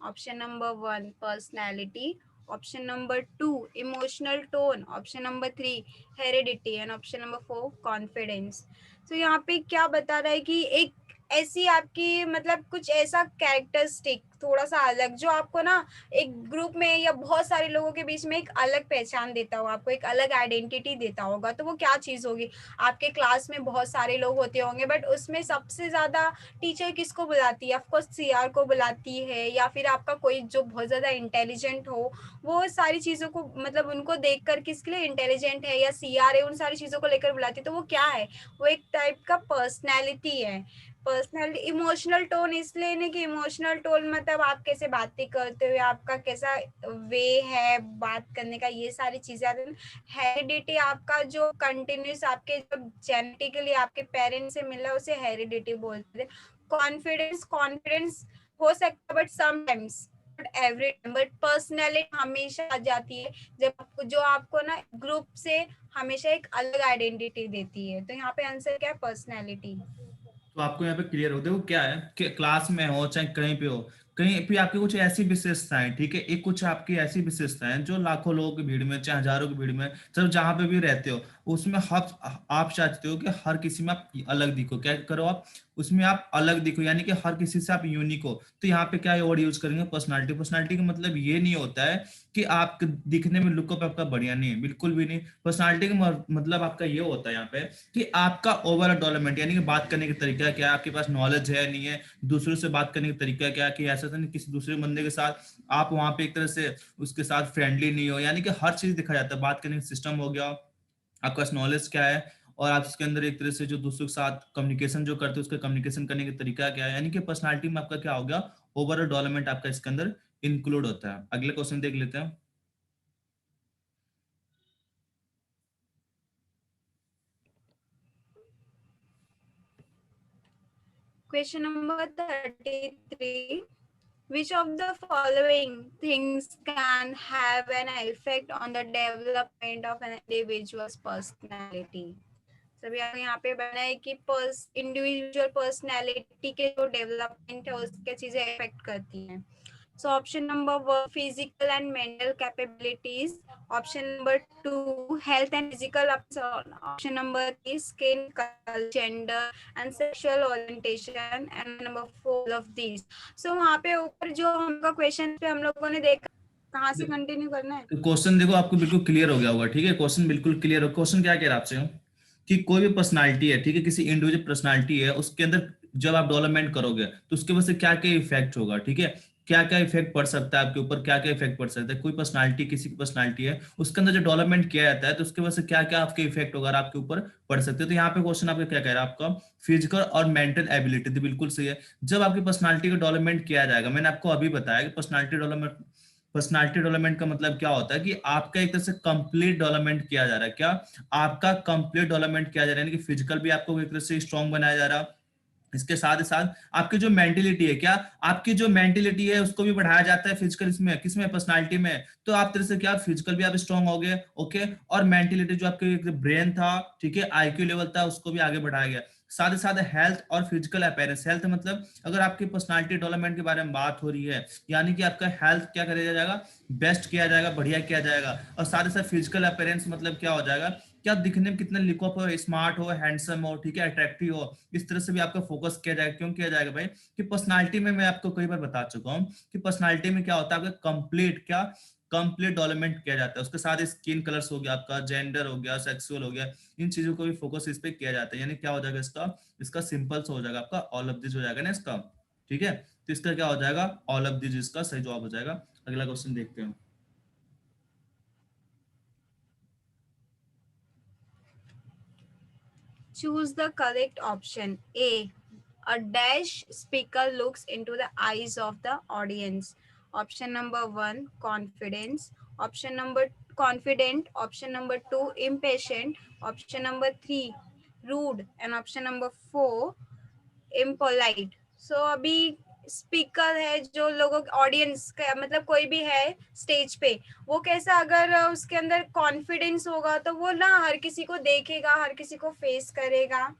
Option number 1, personality. Option number 2, emotional tone. Option number 3, heredity. And option number 4, confidence. So यहाँ पे क्या बता रहा है कि एक ऐसी आपकी मतलब कुछ ऐसा कैरेक्टरिस्टिक थोड़ा सा अलग, जो आपको ना एक ग्रुप में या बहुत सारे लोगों के बीच में एक अलग पहचान देता होगा, आपको एक अलग आइडेंटिटी देता होगा। तो वो क्या चीज होगी, आपके क्लास में बहुत सारे लोग होते होंगे, बट उसमें सबसे ज्यादा टीचर किसको बुलाती है, ऑफकोर्स सीआर को बुलाती है, या फिर आपका कोई जो बहुत ज्यादा इंटेलिजेंट हो, वो सारी चीजों को मतलब उनको देखकर किसके लिए इंटेलिजेंट है या सीआर है, उन सारी चीजों को लेकर बुलाती है। तो वो क्या है, वो एक टाइप का पर्सनैलिटी है। पर्सनैलिटी, इमोशनल टोन इसलिए नहीं कि इमोशनल टोन मतलब आप कैसे बातें करते हो, आपका कैसा वे है बात करने का, ये सारी चीजें आती हैं। हेरिडिटी आपका जो कंटिन्यूस आपके जब जेनेटिकली आपके पेरेंट्स से मिला, उसे हेरिडिटी बोलते हैं। कॉन्फिडेंस, कॉन्फिडेंस हो सकता है but sometimes, every time, but personality हमेशा आ जाती है जब आपको, जो आपको ना ग्रुप से हमेशा एक अलग आइडेंटिटी देती है। तो यहाँ पे आंसर क्या है, पर्सनैलिटी। तो आपको यहाँ पे क्लियर हो, देखो क्या है कि क्लास में हो चाहे कहीं पे हो, कहीं भी आपकी कुछ ऐसी विशेषताएं, ठीक है, एक कुछ आपकी ऐसी विशेषताएं जो लाखों लोगों की भीड़ में चाहे हजारों की भीड़ में, सब जहां पे भी रहते हो, उसमें आप चाहते हो कि हर किसी में आप अलग दिखो, क्या करो आप, उसमें आप अलग दिखो, यानी कि हर किसी से आप यूनिक हो। तो यहाँ पे क्या वर्ड यूज करेंगे, पर्सनालिटी। पर्सनालिटी का मतलब ये नहीं होता है कि आप दिखने में लुकअप आपका बढ़िया नहीं है, बिल्कुल भी नहीं। पर्सनालिटी का मतलब आपका ये होता है यहाँ पे कि आपका ओवरऑल डेवलपमेंट, यानी कि बात करने का तरीका क्या है, आपके पास नॉलेज है नहीं है, दूसरों से बात करने का तरीका क्या है, कि ऐसा तो नहीं किसी दूसरे बंदे के साथ आप वहां पे एक तरह से उसके साथ फ्रेंडली नहीं हो, यानी कि हर चीज दिखा जाता है। बात करने का सिस्टम हो गया, आपके पास नॉलेज क्या है, और आप इसके अंदर एक तरह से जो दूसरों के साथ कम्युनिकेशन जो करते हो, उसका कम्युनिकेशन करने का तरीका क्या है, यानी कि पर्सनालिटी में आपका क्या हो गया, ओवरऑल डेवलपमेंट आपका इसके अंदर इंक्लूड होता है। अगले क्वेश्चन देख लेते हैं। Question number 33. Which of the following things can have an effect on the development of an individual's personality? सभी यहाँ पे बना है कि इंडिविजुअल पर्सनैलिटी के जो डेवलपमेंट है उसके चीजें इफेक्ट करती हैं। So option number 1, physical and mental capabilities. Option number 2, health and physical. Option number 3, skin color, gender and sexual orientation. And number 4, all of these. So वहाँ पे ऊपर जो हमका क्वेश्चन पे हम लोगों ने देखा, कहाँ से कंटिन्यू करना है? क्वेश्चन देखो आपको बिल्कुल क्लियर हो गया होगा, ठीक है, क्वेश्चन बिल्कुल क्लियर हो। क्वेश्चन क्या कह रहा है आपसे कि कोई भी पर्सनालिटी है, ठीक है, किसी इंडिविजुअल पर्सनालिटी है, उसके अंदर जब आप डेवलपमेंट करोगे तो उसके वजह से क्या क्या इफेक्ट होगा, ठीक है, क्या क्या इफेक्ट पड़ सकता है आपके ऊपर, क्या क्या इफेक्ट पड़ सकता है। कोई पर्सनालिटी, किसी की पर्सनालिटी है, उसके अंदर जो डेवलपमेंट किया जाता है तो उसके वजह से क्या क्या आपके इफेक्ट होगा आपके ऊपर पड़ सकते हैं। तो यहाँ पे क्वेश्चन आपका क्या कह रहा है, आपका फिजिकल और मेंटल एबिलिटी, तो बिल्कुल सही है। जब आपकी पर्सनालिटी का डेवलपमेंट किया जाएगा, मैंने आपको अभी बताया कि पर्सनालिटी डेवलपमेंट का मतलब क्या होता है कि आपका एक तरह से कंप्लीट डेवलपमेंट किया जा रहा है। क्या आपका कंप्लीट डेवलपमेंट किया जा रहा है, यानी कि फिजिकल भी आपको एक तरह से स्ट्रांग बनाया जा रहा है, इसके साथ ही साथ आपकी जो मेंटेलिटी है, क्या आपकी जो मेंटेलिटी है उसको भी बढ़ाया जाता है फिजिकल इसमें, किसमें, पर्सनालिटी में। तो आप तरह से क्या फिजिकल भी आप स्ट्रांग हो गए, ओके, और मेंटेलिटी जो आपके ब्रेन था, ठीक है, आईक्यू लेवल था, उसको भी आगे बढ़ाया गया। साथ ही साथ हेल्थ और फिजिकल अपीयरेंस। हेल्थ मतलब अगर आपकी पर्सनालिटी डेवलपमेंट के बारे में बात हो रही है, यानी कि आपका हेल्थ क्या किया जाएगा, बेस्ट किया जाएगा, बढ़िया किया जाएगा। और साथ ही साथ फिजिकल अपीयरेंस मतलब क्या हो जाएगा, क्या दिखने में कितने लिकअप हो, स्मार्ट हो, हैंडसम हो, ठीक है, अट्रैक्टिव हो, इस तरह से भी आपका फोकस किया जाएगा। क्यों किया जाएगा भाई, कि पर्सनालिटी में मैं आपको कई बार बता चुका हूं कि पर्सनालिटी में क्या होता है, आपका कंप्लीट क्या, कंप्लीट डेवलपमेंट किया जाता है। उसके साथ स्किन कलर्स हो गया, आपका जेंडर हो गया, सेक्सुअल हो गया, इन चीजों को भी फोकस इस पे किया जाता है। यानी क्या हो जाएगा इसका, इसका सिंपल हो जाएगा आपका ऑल ऑफ दिस हो जाएगा ना इसका, ठीक है। तो इसका क्या हो जाएगा, ऑल ऑफ दिस, इसका सही जवाब हो जाएगा। अगला क्वेश्चन देखते हैं। Choose the correct option. A. A dash speaker looks into the eyes of the audience. Option number 1, confidence. Option number confident. Option number 2, impatient. Option number 3, rude. And option number 4, impolite. So अभी speaker है जो लोगों audience का मतलब कोई भी है stage पे, वो कैसा अगर उसके अंदर कॉन्फिडेंस होगा तो वो ना हर किसी को देखेगा, हर किसी को फेस करेगा,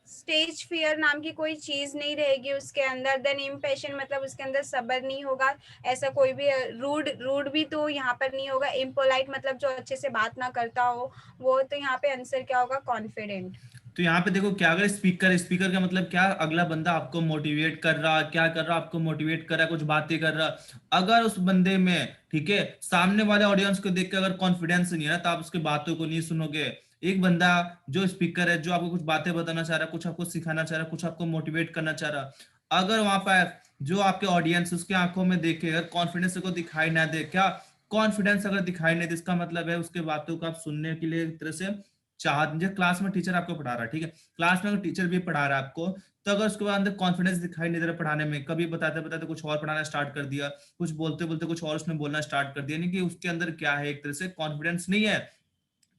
स्टेज फियर नाम की कोई चीज नहीं रहेगी उसके अंदर। देन इम्पेशेंट मतलब उसके अंदर सब्र नहीं होगा, ऐसा कोई भी। रूड, रूड भी तो यहाँ पर नहीं होगा। इम्पोलाइट मतलब जो अच्छे से बात ना करता हो, वो तो यहाँ पे आंसर क्या होगा, कॉन्फिडेंट। तो यहाँ पे देखो क्या, अगर स्पीकर, स्पीकर का मतलब क्या, अगला बंदा आपको मोटिवेट कर रहा, क्या कर रहा, आपको मोटिवेट कर रहा है, कुछ बातें कर रहा। अगर उस बंदे में, ठीक है, सामने वाले ऑडियंस को देख के अगर कॉन्फिडेंस नहीं है ना, तो आप उसकी बातों को नहीं सुनोगे। एक बंदा जो स्पीकर है, जो आपको कुछ बातें बताना चाह रहा है, कुछ आपको सिखाना चाह रहा है, कुछ आपको मोटिवेट करना चाह रहा, अगर वहां पर जो आपके ऑडियंस उसके आंखों में देखे, अगर कॉन्फिडेंस को दिखाई ना दे, क्या कॉन्फिडेंस अगर दिखाई नहीं दे, इसका मतलब है उसके बातों को आप सुनने के लिए एक तरह से चाह, जो क्लास में टीचर आपको पढ़ा रहा है, ठीक है, क्लास में अगर टीचर भी पढ़ा रहा है आपको, तो अगर उसके बाद अंदर कॉन्फिडेंस दिखाई नहीं दे रहा पढ़ाने में, कभी बताते बताते कुछ और पढ़ाना स्टार्ट कर दिया, कुछ बोलते बोलते कुछ और उसने बोलना स्टार्ट कर दिया, यानी कि उसके अंदर क्या है, एक तरह से कॉन्फिडेंस नहीं है।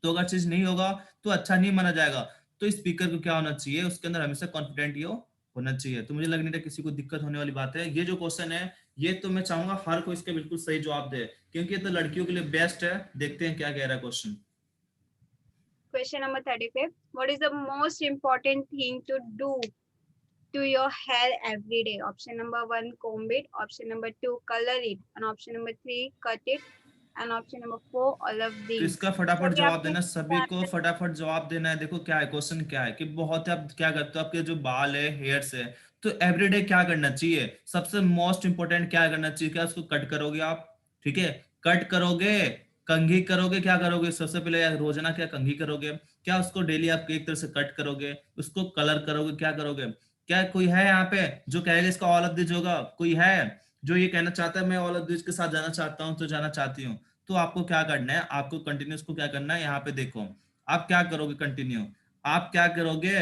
तो अगर चीज नहीं होगा तो अच्छा नहीं माना जाएगा। तो स्पीकर को क्या होना चाहिए, उसके अंदर हमेशा कॉन्फिडेंट ही होना चाहिए। तो मुझे लग नहीं रहा किसी को दिक्कत होने वाली बात है। ये जो क्वेश्चन है, ये तो मैं चाहूंगा हर कोई इसका बिल्कुल सही जवाब दे, क्योंकि ये तो लड़कियों के लिए बेस्ट है। देखते हैं क्या कह रहा है question. Question number 35. What is the most important thing to do to your hair every day? Option number 1, comb it. Option number 2, color it. And option number 3, cut it. And option number 4, all of तो these. इसका So फटाफट अभी जवाब आपको देना, सभी इसका को answer फटाफट जवाब देना है। देखो क्या है क्वेश्चन, क्या है कि बहुत है, आप क्या करते हो, आपके जो बाल है, हेयर्स है, तो एवरीडे क्या करना चाहिए, सबसे मोस्ट इंपोर्टेंट क्या करना चाहिए, क्या उसको कट करोगे आप, ठीक है, कट करोगे, कंघी करोगे, क्या करोगे, सबसे पहले रोजाना क्या कंघी करोगे, क्या उसको डेली आप एक तरह से कट करोगे, उसको कलर करोगे, क्या करोगे। क्या कोई है यहाँ पे जो कहेगा इसका ऑल ऑफ दिस होगा, कोई है जो ये कहना चाहता है मैं ऑल ऑफ दिस के साथ जाना चाहता हूँ, तो जाना चाहती हूँ। तो आपको क्या करना है, आपको कंटिन्यूस को क्या करना है, यहाँ पे देखो आप क्या करोगे, कंटिन्यू आप क्या करोगे,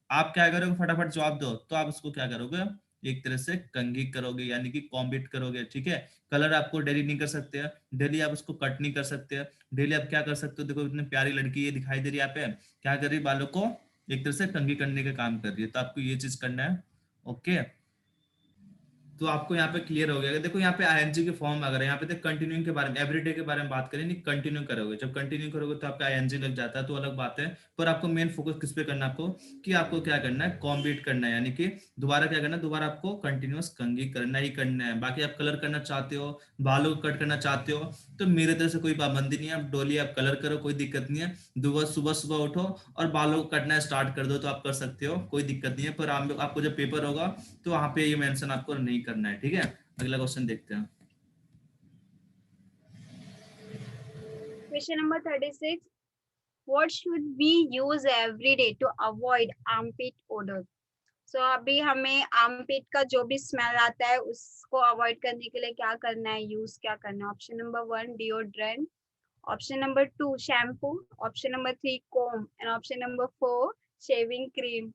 आप क्या करोगे, फटाफट जवाब दो। तो आप उसको क्या करोगे, एक तरह से कंघी करोगे, यानी कि कॉम्बिट करोगे, ठीक है। कलर आपको डेली नहीं कर सकते हैं, डेली आप उसको कट नहीं कर सकते हैं, डेली आप क्या कर सकते हो, देखो इतनी प्यारी लड़की ये दिखाई दे रही है यहाँ पे, क्या कर रही है, बालों को एक तरह से कंघी करने का काम कर रही है। तो आपको ये चीज करना है, ओके। तो आपको यहाँ पे क्लियर हो गया। देखो यहाँ पे आईएनजी के फॉर्म अगर यहाँ पे कंटिन्यूइंग के बारे में, एवरीडे के बारे में बात करें, नहीं कंटिन्यू करोगे, जब कंटिन्यू करोगे तो आपका आईएनजी लग जाता है, तो अलग बात है। पर आपको मेन फोकस किस पे करना है, आपको कि आपको क्या करना है, कॉम्बीट करना है, यानी कि दोबारा क्या करना है, दोबारा आपको कंटिन्यूअस कंघी करना ही करना है। बाकी आप कलर करना चाहते हो, बालों को कट करना चाहते हो, तो मेरे तरफ से कोई पाबंदी नहीं है, आप डोली आप कलर करो, कोई दिक्कत नहीं है। सुबह सुबह उठो और बालों को कटना स्टार्ट कर दो, तो आप कर सकते हो, कोई दिक्कत नहीं है। पर आपको जब पेपर होगा तो वहां पे ये मेंशन आपको नहीं करना है, ठीक है। अगला क्वेश्चन देखते हैं। question number 36. What should we use every day to avoid armpit odor? So अभी हमें आर्मपिट का जो भी स्मेल आता है उसको अवॉइड करने के लिए क्या करना है, यूज क्या करना है। Option number 1, deodorant. Option number 2, shampoo. Option number 3, comb. And option number 4, shaving cream.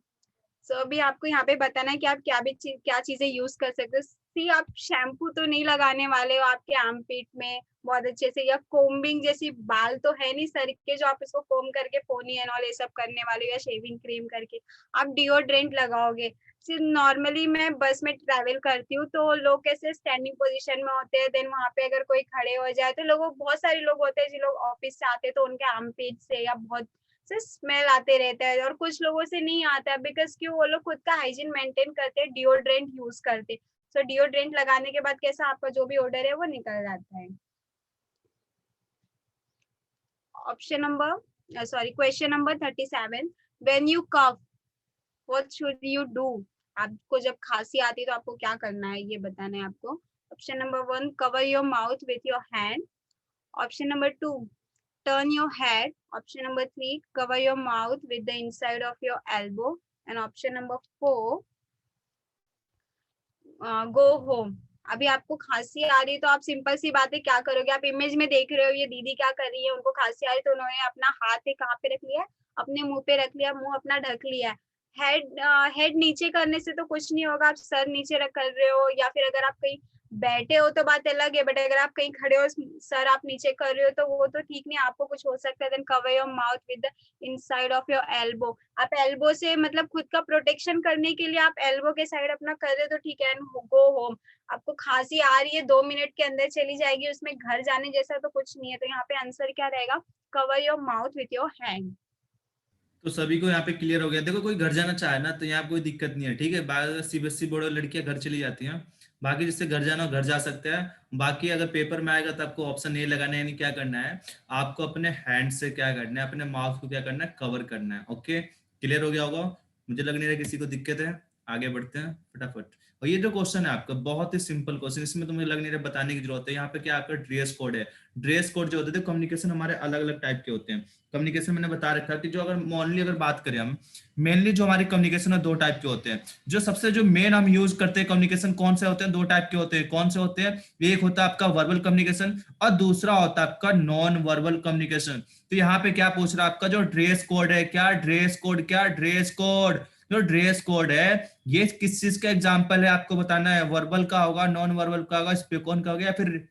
So अभी आपको यहाँ पे बताना है कि आप क्या चीजें यूज कर सकते हो सी आप शैम्पू तो नहीं लगाने वाले हो आपके आर्मपिट में बहुत अच्छे से, या कोम्बिंग जैसी बाल तो है नहीं सर के जो आप इसको कोम करके पोनी एंड ऑल ये सब करने वाले हो, या शेविंग क्रीम करके आप डिओड्रेंट लगाओगे। सिर्फ नॉर्मली मैं बस में ट्रैवल करती हूँ तो लोग कैसे स्टैंडिंग पोजीशन में होते हैं, देन वहां पे अगर कोई खड़े हो जाए तो लोगों बहुत सारे लोग होते हैं जो लोग ऑफिस से आते हैं तो उनके आर्मपिट से या बहुत से स्मेल आते रहता है, और कुछ लोगों से नहीं आता है बिकॉज क्यों, वो लोग खुद का हाइजीन मेंटेन करते हैं, डिओड्रेंट यूज करते हैं। सो डिओड्रेंट लगाने के बाद कैसा आपका जो भी ऑर्डर है वो निकल जाता है। Option number sorry question number 37, when you cough what should you do. आपको जब खांसी आती है तो आपको क्या करना है ये बताना है आपको। Option number 1, cover your mouth with your hand. Option number 2, turn your head. Option number 3, cover your mouth with the inside of your elbow. And option number 4, go home. अभी आपको खांसी आ रही है तो आप सिंपल सी बात है क्या करोगे, आप इमेज में देख रहे हो ये दीदी क्या कर रही है, उनको खांसी आ रही है तो उन्होंने अपना हाथ है कहाँ पे रख लिया, अपने मुंह पे रख लिया, मुंह अपना ढक लिया। हेड नीचे करने से तो कुछ नहीं होगा, आप सर नीचे रख कर रहे हो, या फिर अगर आप कहीं बैठे हो तो बात अलग है, बट अगर आप कहीं खड़े हो सर आप नीचे कर रहे हो तो वो तो ठीक नहीं, आपको कुछ हो सकता है। Then cover your mouth with the inside of your elbow. आप एल्बो से मतलब खुद का प्रोटेक्शन करने के लिए आप एल्बो के साइड अपना कर रहे हो तो ठीक है। एंड गो होम, आपको खांसी आ रही है 2 मिनट के अंदर चली जाएगी, उसमें घर जाने जैसा तो कुछ नहीं है, तो यहाँ पे आंसर क्या रहेगा, cover your mouth with your hand. तो सभी को यहाँ पे क्लियर हो गया। देखो कोई घर जाना चाहे ना तो यहाँ कोई दिक्कत नहीं है, ठीक है। सीबीएसई बोर्ड वाली लड़कियां घर चली जाती हैं, बाकी जिससे घर जाना हो घर जा सकते हैं। बाकी अगर पेपर में आएगा तो आपको ऑप्शन ए लगाना है, यानी क्या करना है, आपको अपने हैंड से क्या करना है, अपने माउथ को क्या करना है, कवर करना है। ओके, क्लियर हो गया होगा, मुझे लग नहीं रहा किसी को दिक्कत है। आगे बढ़ते हैं फटाफट। और ये जो क्वेश्चन है आपका बहुत ही सिंपल क्वेश्चन, इसमें तो मुझे लग नहीं रहा बताने की जरूरत है। यहाँ पे क्या आपका ड्रेस कोड है। ड्रेस कोड जो होते थे, कम्युनिकेशन हमारे अलग अलग टाइप के होते हैं। कम्युनिकेशन मैंने बता रखा कि जो अगर मॉनली अगर बात करें हम, मेनली जो हमारी कम्युनिकेशन है दो टाइप के होते हैं। जो सबसे जो मेन हम यूज करते हैं कम्युनिकेशन कौन से होते हैं, दो टाइप के होते हैं। कौन से होते हैं, एक होता है आपका वर्बल कम्युनिकेशन और दूसरा होता है आपका नॉन वर्बल कम्युनिकेशन। तो यहाँ पे क्या पूछ रहा है, आपका जो ड्रेस कोड है, क्या ड्रेस कोड, क्या ड्रेस कोड, जो ड्रेस कोड है ये किस चीज का एग्जाम्पल है आपको बताना है। वर्बल का होगा, नॉन वर्बल का होगा, स्पोकन का होगा, या फिर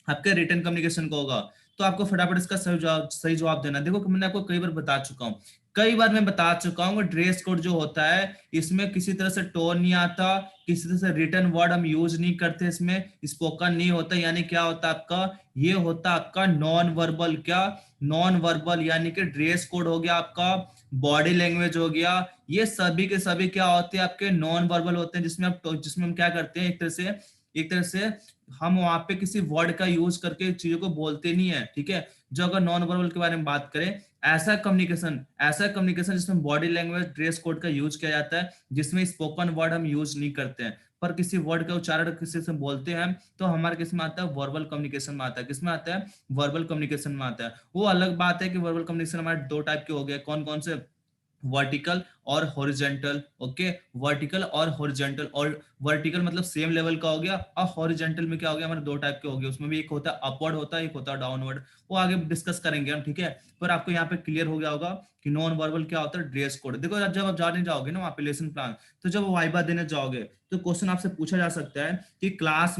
आपके रिटर्न कम्युनिकेशन का होगा। तो आपको फटाफट इसका सही जवाब देना। देखो मैंने आपको कई बार बता चुका हूँ, कई बार मैं बता चुका हूँ, ड्रेस कोड जो होता है इसमें किसी तरह से टोन नहीं आता, किसी तरह से रिटर्न वर्ड हम यूज नहीं करते, इसमें स्पोकन नहीं होता। यानी क्या होता है आपका, ये होता आपका नॉन वर्बल। क्या, नॉन वर्बल, यानी कि ड्रेस कोड हो गया आपका, बॉडी लैंग्वेज हो गया, ये सभी के सभी क्या होते हैं आपके नॉन वर्बल होते हैं, जिसमें हम क्या करते हैं, एक तरह से हम वहां पे किसी वर्ड का यूज करके चीजों को बोलते नहीं है, ठीक है। जो अगर नॉन वर्बल के बारे में बात करें, ऐसा कम्युनिकेशन जिसमें बॉडी लैंग्वेज ड्रेस कोड का यूज किया जाता है, जिसमें स्पोकन वर्ड हम यूज नहीं करते हैं, पर किसी वर्ड का उच्चारण किसी से बोलते हैं तो हमारे किस में आता है, वर्बल कम्युनिकेशन में आता है। किसमें आता है, वर्बल कम्युनिकेशन में आता है। वो अलग बात है कि वर्बल कम्युनिकेशन हमारे दो टाइप के हो गए, कौन कौन से, वर्टिकल और हॉरिजेंटल। ओके, वर्टिकल और हॉरिजेंटल, और वर्टिकल मतलब सेम लेवल का हो गया, और हॉरिजेंटल में क्या हो गया, हमारे दो टाइप के हो गए। उसमें भी एक होता है अपवर्ड होता है, एक होता है डाउनवर्ड, वो आगे डिस्कस करेंगे हम, ठीक है। पर आपको यहाँ पे क्लियर हो गया होगा कि नॉन वर्बल क्या होता है, ड्रेस कोड। देखो जब आप जाने जाओगे ना वहाँ पे लेसन प्लान, तो जब वाइबा देने जाओगे तो क्वेश्चन आपसे पूछा जा सकता है कि क्लास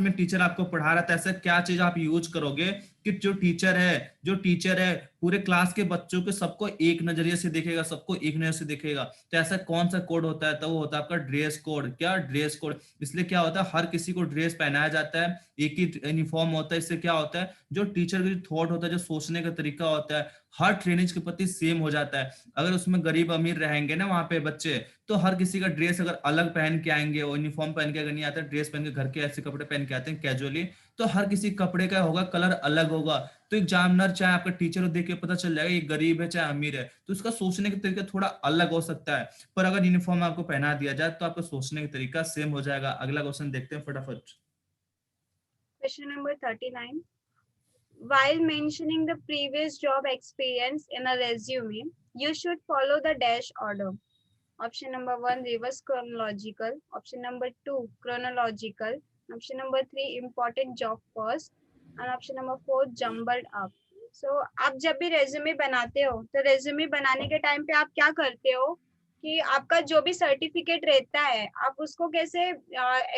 में टीचर आपको पढ़ा रहा था, ऐसा क्या चीज आप यूज करोगे कि जो टीचर है पूरे क्लास के बच्चों के सबको एक नजरिए से देखेगा, सबको एक नजर से देखेगा। तो ऐसा कौन सा कोड होता है, तो वो होता है आपका ड्रेस कोड। क्या, ड्रेस कोड। इसलिए क्या होता है, हर किसी को ड्रेस पहनाया जाता है, एक ही यूनिफॉर्म होता है। इससे क्या होता है, जो टीचर का जो थॉट होता है, जो सोचने का तरीका होता है, हर ट्रेनिंग के प्रति सेम हो जाता है। अगर उसमें गरीब अमीर रहेंगे ना वहां पे बच्चे, तो हर किसी का ड्रेस अगर अलग पहन के आएंगे, वो यूनिफॉर्म पहन के अगर नहीं आते, ड्रेस पहन के घर के ऐसे कपड़े पहन के आते हैं कैजुअली, तो हर किसी कपड़े का होगा कलर अलग होगा। तो एग्जामिनर चाहे आपका टीचर को देख के पता चल जाएगा ये गरीब है चाहे अमीर है, तो उसका सोचने का तरीका थोड़ा अलग हो सकता है। पर अगर यूनिफॉर्म आपको पहना दिया जाए तो आपका सोचने का तरीका सेम हो जाएगा। अगला क्वेश्चन देखते हैं फटाफट। Question number 39, while mentioning the previous job experience in a resume, you should follow the dash order. Option number 1, reverse chronological. Option number 2, chronological. Option number 3, important job first. And option number 4, jumbled up. So आप जब भी resume बनाते हो तो resume बनाने के time पे आप क्या करते हो, कि आपका जो भी सर्टिफिकेट रहता है आप उसको कैसे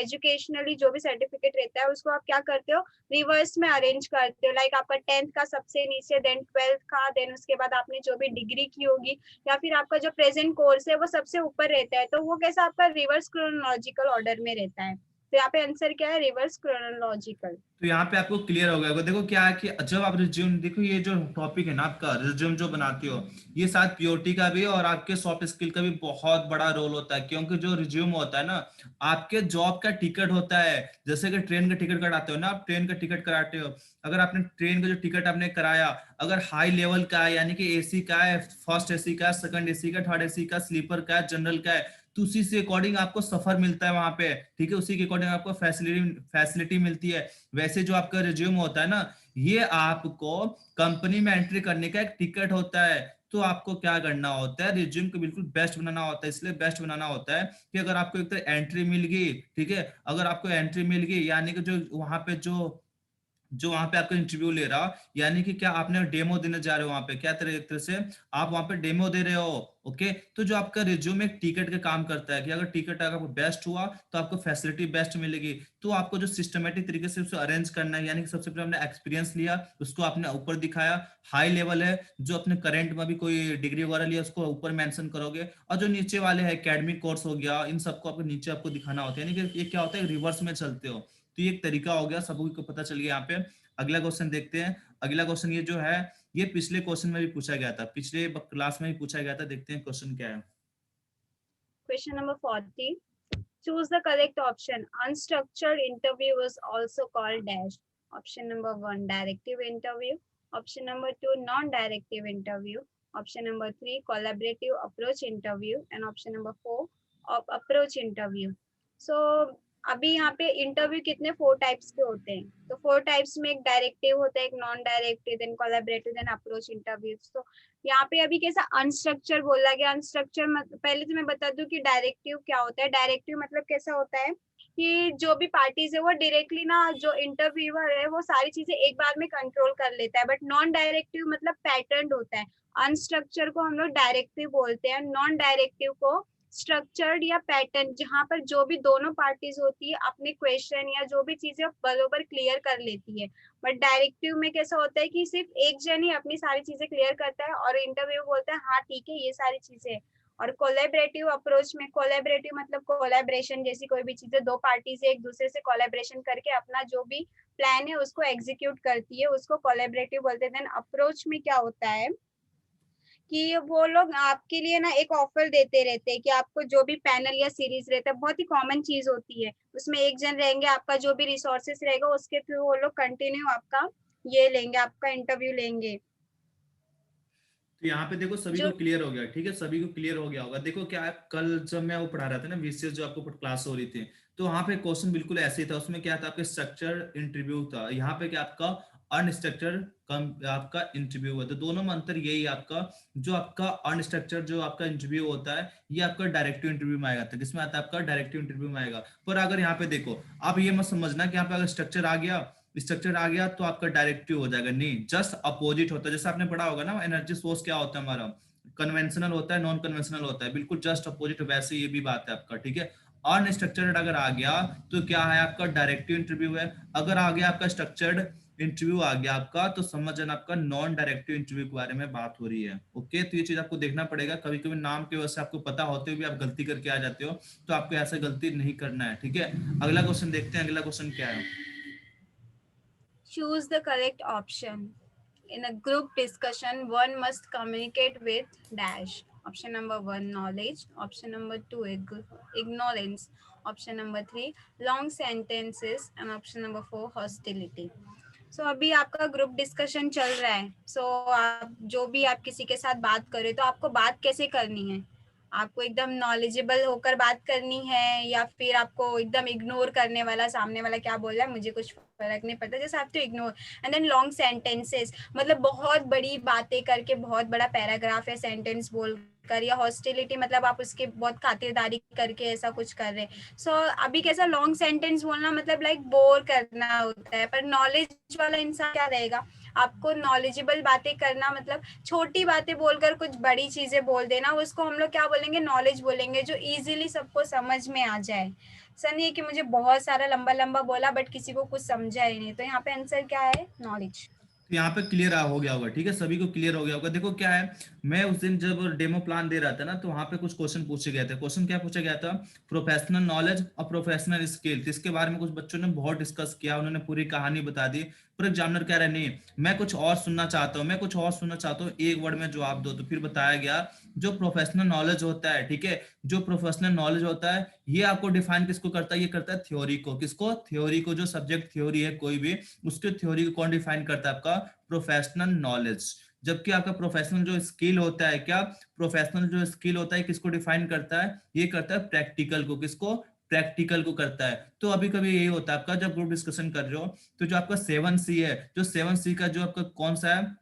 एजुकेशनली जो भी सर्टिफिकेट रहता है उसको आप क्या करते हो, रिवर्स में अरेंज करते हो। लाइक आपका 10th का सबसे नीचे, देन 12th का, देन उसके बाद आपने जो भी डिग्री की होगी या फिर आपका जो प्रेजेंट कोर्स है वो सबसे ऊपर रहता है। तो वो कैसा आपका रिवर्स क्रोनोलॉजिकल ऑर्डर में रहता है। तो यहाँ पे आंसर क्या है, रिवर्स क्रोनोलॉजिकल। तो यहाँ पे आपको क्लियर हो गया होगा। देखो क्या है कि जब आप रिज्यूम, देखो ये जो टॉपिक है ना आपका रिज्यूम जो बनाते हो, ये साथ पीओटी का भी और आपके सॉफ्ट स्किल का भी बहुत बड़ा रोल होता है। क्योंकि जो रिज्यूम होता है ना, आपके जॉब का टिकट होता है। जैसे कि ट्रेन का टिकट कराते हो ना, आप ट्रेन का टिकट कराते हो, अगर आपने ट्रेन का जो टिकट आपने कराया अगर हाई लेवल का है, यानी कि एसी का है, फर्स्ट एसी का, सेकंड एसी का, थर्ड एसी का, स्लीपर का है, जनरल का है, तो उसी से अकॉर्डिंग आपको सफर मिलता है वहां पे, ठीक है, उसी के अकॉर्डिंग आपको फैसिलिटी फैसिलिटी मिलती है। वैसे जो आपका रिज्यूम होता है ना, ये आपको कंपनी में एंट्री करने का एक टिकट होता है। तो आपको क्या करना होता है, रिज्यूम को बिल्कुल बेस्ट बनाना होता है। इसलिए बेस्ट बनाना होता है कि अगर आपको एक तो एंट्री मिल गई, ठीक है, अगर आपको एंट्री मिल गई यानी कि जो वहां पे जो वहां पे आपका इंटरव्यू ले रहा, यानी कि क्या आपने डेमो देने जा रहे हो वहां पे, क्या तरह एक तरह से आप वहां पे डेमो दे रहे हो। ओके, तो जो आपका रिज्यूम एक टिकट का काम करता है कि अगर टिकट अगर बेस्ट हुआ तो आपको फैसिलिटी बेस्ट मिलेगी। तो आपको जो सिस्टमेटिक तरीके से उसे अरेंज करना है, यानी कि सबसे पहले आपने एक्सपीरियंस लिया, उसको आपने ऊपर दिखाया, हाई लेवल है जो अपने करंट में भी कोई डिग्री वगैरह लिया उसको ऊपर मेंशन करोगे, और जो नीचे वाले है एकेडमिक कोर्स हो गया, इन सबको आपको नीचे आपको दिखाना होता है। यानी कि ये क्या होता है, रिवर्स में चलते हो। तो ये एक तरीका हो गया, सबको पता चल गया यहाँ पे। अगला क्वेश्चन देखते हैं। अगला क्वेश्चन ये जो है, ये पिछले क्वेश्चन में भी पूछा गया था, पिछले क्लास में भी पूछा गया था। देखते हैं क्वेश्चन क्या है। Question number 40, choose the correct option. Unstructured interview is also called dash. Option number 1, directive interview. Option number 2, non-directive interview. Option number 3, collaborative approach interview. And option number 4, approach interview. So अभी यहाँ पे interview कितने 4 types के होते हैं। तो 4 types में एक डायरेक्टिव होता है, एक non directive, then collaborative, then approach interview. तो यहाँ पे अभी कैसा अनस्ट्रक्चर बोला गया। अनस्ट्रक्चर पहले तो मैं बता दूं कि डायरेक्टिव क्या होता है। डायरेक्टिव मतलब कैसा होता है कि जो भी पार्टीज है वो डायरेक्टली ना, जो इंटरव्यूअर है वो सारी चीजें एक बार में कंट्रोल कर लेता है। बट नॉन डायरेक्टिव मतलब पैटर्न होता है। अनस्ट्रक्चर को हम लोग डायरेक्टिव बोलते हैं, नॉन डायरेक्टिव को स्ट्रक्चर्ड या पैटर्न, जहां पर जो भी दोनों पार्टीज होती है अपने क्वेश्चन या जो भी चीजें बरोबर क्लियर कर लेती है। बट डायरेक्टिव में कैसा होता है कि सिर्फ एक जन ही अपनी सारी चीजें क्लियर करता है और इंटरव्यू बोलता है हाँ ठीक है ये सारी चीजें। और कोलैबोरेटिव अप्रोच में, कोलैबोरेटिव मतलब कोलैबोरेशन जैसी कोई भी चीजें, दो पार्टीज एक दूसरे से कोलैबोरेशन करके अपना जो भी प्लान है उसको एग्जीक्यूट करती है, उसको कोलैबोरेटिव बोलते हैं। देन अप्रोच में क्या होता है कि वो लोग आपके लिए ना एक ऑफर देते रहते हैं कि आपको जो भी पैनल या सीरीज रहता है, बहुत ही कॉमन चीज होती है, उसमें एक जन रहेंगे, आपका जो भी रिसोर्सेस रहेगा उसके थ्रू वो लोग कंटिन्यू आपका ये लेंगे, आपका इंटरव्यू लेंगे। तो यहाँ पे देखो सभी को जो क्लियर हो गया, ठीक है, सभी को क्लियर हो गया होगा। देखो क्या है, कल जब मैं वो पढ़ा रहा था ना वीसीएस, जो आपको क्लास हो रही थी, तो वहां पे क्वेश्चन बिल्कुल ऐसे ही था। उसमें क्या था, आपके स्ट्रक्चर इंटरव्यू था, यहाँ पे क्या आपका अनस्ट्रक्चर कम आपका इंटरव्यू हुआ। तो दोनों में अंतर यही है आपका, जो आपका अनस्ट्रक्चर जो आपका इंटरव्यू होता है ये आपका डायरेक्टिव इंटरव्यू में आएगा। तो किसमें आता है, आपका डायरेक्टिव इंटरव्यू में आएगा। पर अगर यहाँ पे देखो, आप ये मत समझना कि यहाँ पे अगर स्ट्रक्चर आ गया तो आपका डायरेक्टिव हो जाएगा, नहीं, जस्ट अपोजिट होता है। जैसे आपने पढ़ा होगा ना, एनर्जी सोर्स क्या होता है हमारा, कन्वेंशनल होता है, नॉन कन्वेंशनल होता है, बिल्कुल जस्ट अपोजिट। वैसे ये भी बात है आपका, ठीक है। अनस्ट्रक्चर्ड अगर आ गया तो क्या है, आपका डायरेक्टिव इंटरव्यू है। अगर आ गया आपका स्ट्रक्चर्ड इंटरव्यू आ गया आपका, तो समझ जाना आपका नॉन डायरेक्टिव इंटरव्यू के बारे में बात हो रही है। ओके, तो ये चीज आपको देखना पड़ेगा। कभी कभी नाम की वजह से आपको पता होते हुए भी आप गलती करके आ जाते हो, तो आपको ऐसा गलती नहीं करना है, ठीक है। अगला क्वेश्चन देखते हैं, अगला क्वेश्चन क्या है। choose the correct option. In a group discussion, one must communicate with dash. Option number 1, knowledge. Option number 2, ignorance. Option number 3, long sentences. And option number 4, hostility. सो अभी आपका ग्रुप डिस्कशन चल रहा है। आप जो भी आप किसी के साथ बात करें तो आपको बात कैसे करनी है, आपको एकदम नॉलेजेबल होकर बात करनी है या फिर आपको एकदम इग्नोर करने वाला, सामने वाला क्या बोल रहा है मुझे कुछ फर्क नहीं पड़ता, जैसे आप तो ignore. And then long sentences मतलब बहुत बड़ी बातें करके बहुत बड़ा पैराग्राफ या सेंटेंस बोल कर, या हॉस्टिलिटी मतलब आप उसके बहुत खातिरदारी करके ऐसा कुछ कर रहे हैं। सो अभी कैसा लॉन्ग सेंटेंस बोलना मतलब लाइक बोर करना होता है, पर नॉलेज वाला इंसान क्या रहेगा, आपको नॉलेजेबल बातें करना, मतलब छोटी बातें बोलकर कुछ बड़ी चीजें बोल देना, उसको हम लोग क्या बोलेंगे, नॉलेज बोलेंगे, जो इजीली सबको समझ में आ जाए। सर नहीं है कि मुझे बहुत सारा लंबा लंबा बोला बट किसी को कुछ समझा ही नहीं, तो यहाँ पे आंसर क्या है, नॉलेज। तो यहाँ पे क्लियर हो गया होगा, ठीक है, सभी को क्लियर हो गया होगा। देखो क्या है, मैं उस दिन जब डेमो प्लान दे रहा था ना, तो वहां पे कुछ क्वेश्चन पूछे गए थे। क्वेश्चन क्या पूछा गया था, प्रोफेशनल नॉलेज और प्रोफेशनल स्किल, इसके बारे में कुछ बच्चों ने बहुत डिस्कस किया, उन्होंने पूरी कहानी बता दी। पर एग्जामिनर कह रहा है नहीं, मैं कुछ और सुनना चाहता हूँ, मैं कुछ और सुनना चाहता हूँ, एक वर्ड में जवाब दो। तो फिर बताया गया जो प्रोफेशनल नॉलेज होता है, ठीक है, जो प्रोफेशनल नॉलेज होता है, ये आपको डिफाइन किसको करता है, ये करता है थ्योरी को। किसको, थ्योरी को, जो सब्जेक्ट थ्योरी है कोई भी, उसके थ्योरी को कौन डिफाइन करता है, आपका प्रोफेशनल नॉलेज। जबकि आपका प्रोफेशनल जो स्किल होता है, क्या, प्रोफेशनल जो स्किल होता है किसको डिफाइन करता है, ये करता है प्रैक्टिकल को। किसको, प्रैक्टिकल को करता है। तो अभी कभी यही होता है आपका, जब ग्रुप डिस्कशन कर रहे हो, तो जो आपका 7C है, जो 7C का जो आपका कौन सा है,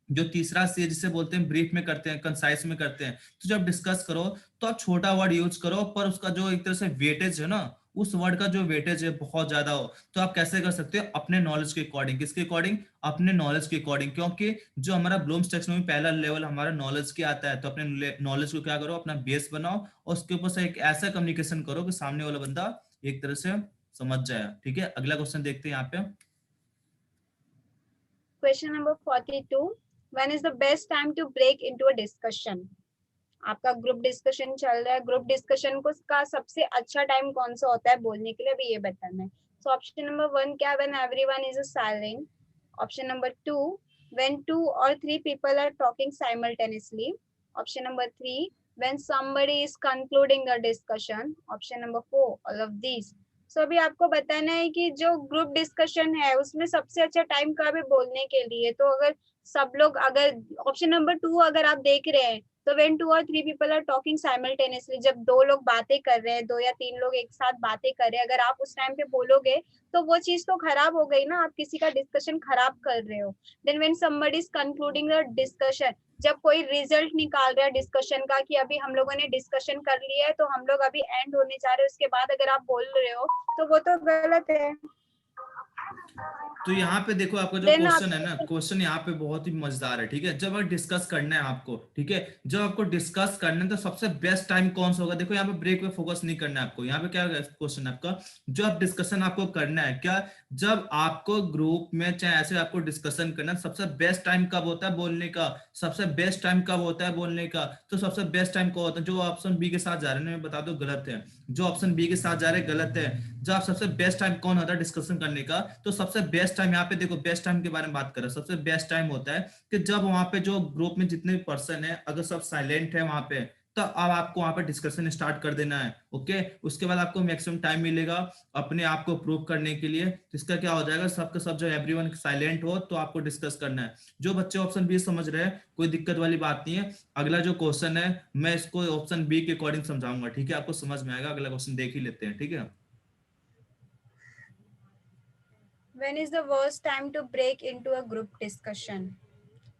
जो तीसरा सी है, जिसे बोलते हैं ब्रीफ में करते हैं, कंसाइज में करते हैं। तो जब डिस्कस करो तो आप छोटा वर्ड यूज करो, पर उसका जो एक तरह से वेटेज है ना, उस वर्ड का जो वेटेज है बहुत ज्यादा हो। तो आप कैसे कर सकते हो, अपने नॉलेज के अकॉर्डिंग। किसके अकॉर्डिंग, अपने नॉलेज के अकॉर्डिंग। क्योंकि जो हमारा ब्लूम्स टैक्सोनॉमी पहला लेवल हमारा नॉलेज के आता है, तो अपने नॉलेज को क्या करो, अपना बेस बनाओ, और उसके ऊपर से एक ऐसा कम्युनिकेशन करो कि सामने वाला बंदा एक तरह से समझ जाए। ठीक है, अगला क्वेश्चन देखते हैं यहाँ पे। Question number 42, when is the best time to break into a discussion. आपका ग्रुप डिस्कशन चल रहा है, ग्रुप डिस्कशन को का सबसे अच्छा टाइम कौन सा होता है बोलने के लिए, अभी ये बताना है। सो ऑप्शन नंबर 1 क्या, when everyone is silent. Option number 2, when 2 or 3 people are talking simultaneously. Option number 3, when somebody is concluding the discussion. Option number 4, all of these. सो अभी आपको बताना है कि जो ग्रुप डिस्कशन है उसमें सबसे अच्छा टाइम कब है बोलने के लिए। तो अगर सब लोग, अगर ऑप्शन नंबर 2 अगर आप देख रहे हैं, तो when 2 or 3 people are talking simultaneously, जब दो लोग बातें कर रहे हैं, 2 या 3 लोग एक साथ बातें कर रहे हैं, अगर आप उस टाइम पे बोलोगे तो वो चीज तो खराब हो गई ना, आप किसी का डिस्कशन खराब कर रहे हो। Then when somebody is concluding the discussion, जब कोई रिजल्ट निकाल रहा है डिस्कशन का कि अभी हम लोगों ने डिस्कशन कर लिया है तो हम लोग अभी एंड होने जा रहे हैं, उसके बाद अगर आप बोल रहे हो तो वो तो गलत है। तो यहाँ पे देखो, आपका जो देन आप, क्वेश्चन है ना, क्वेश्चन यहाँ पे बहुत ही मजेदार है। ठीक है, जब आप डिस्कस करना है आपको, ठीक है, जब आपको डिस्कस करना है तो सबसे बेस्ट टाइम कौन सा होगा। देखो यहाँ पे ब्रेक पे फोकस नहीं करना है आपको। यहाँ पे क्या क्वेश्चन है आपका, जो आप डिस्कशन आपको करना है क्या, जब आपको ग्रुप में चाहे ऐसे आपको डिस्कशन करना है, सबसे बेस्ट टाइम कब होता है बोलने का, सबसे बेस्ट टाइम कब होता है बोलने का। तो सबसे बेस्ट टाइम कब होता है, जो ऑप्शन बी के साथ जा रहे हैं, मैं बता दो गलत है, जो ऑप्शन बी के साथ जा रहे हैं गलत है। जब आप सबसे बेस्ट टाइम कौन होता है डिस्कशन करने का, तो सबसे बेस्ट टाइम यहाँ पे देखो, बेस्ट टाइम के बारे में बात कर रहे हैं, सबसे बेस्ट टाइम होता है कि जब वहां पे जो ग्रुप में जितने भी पर्सन है, अगर सब साइलेंट है वहां पे, तो अब आपको वहां पे डिस्कशन स्टार्ट कर देना है। ओके, उसके बाद आपको मैक्सिमम टाइम मिलेगा अपने आप को प्रूव करने के लिए। तो इसका क्या हो जाएगा, सबके सब जो एवरीवन साइलेंट हो तो आपको डिस्कस करना है। जो बच्चे ऑप्शन बी समझ रहे हैं, कोई दिक्कत वाली बात नहीं है। अगला जो क्वेश्चन है मैं इसको ऑप्शन बी के अकॉर्डिंग समझाऊंगा, ठीक है, आपको समझ में आएगा। अगला क्वेश्चन देख ही लेते हैं, ठीक है। when is the worst time to break into a group discussion?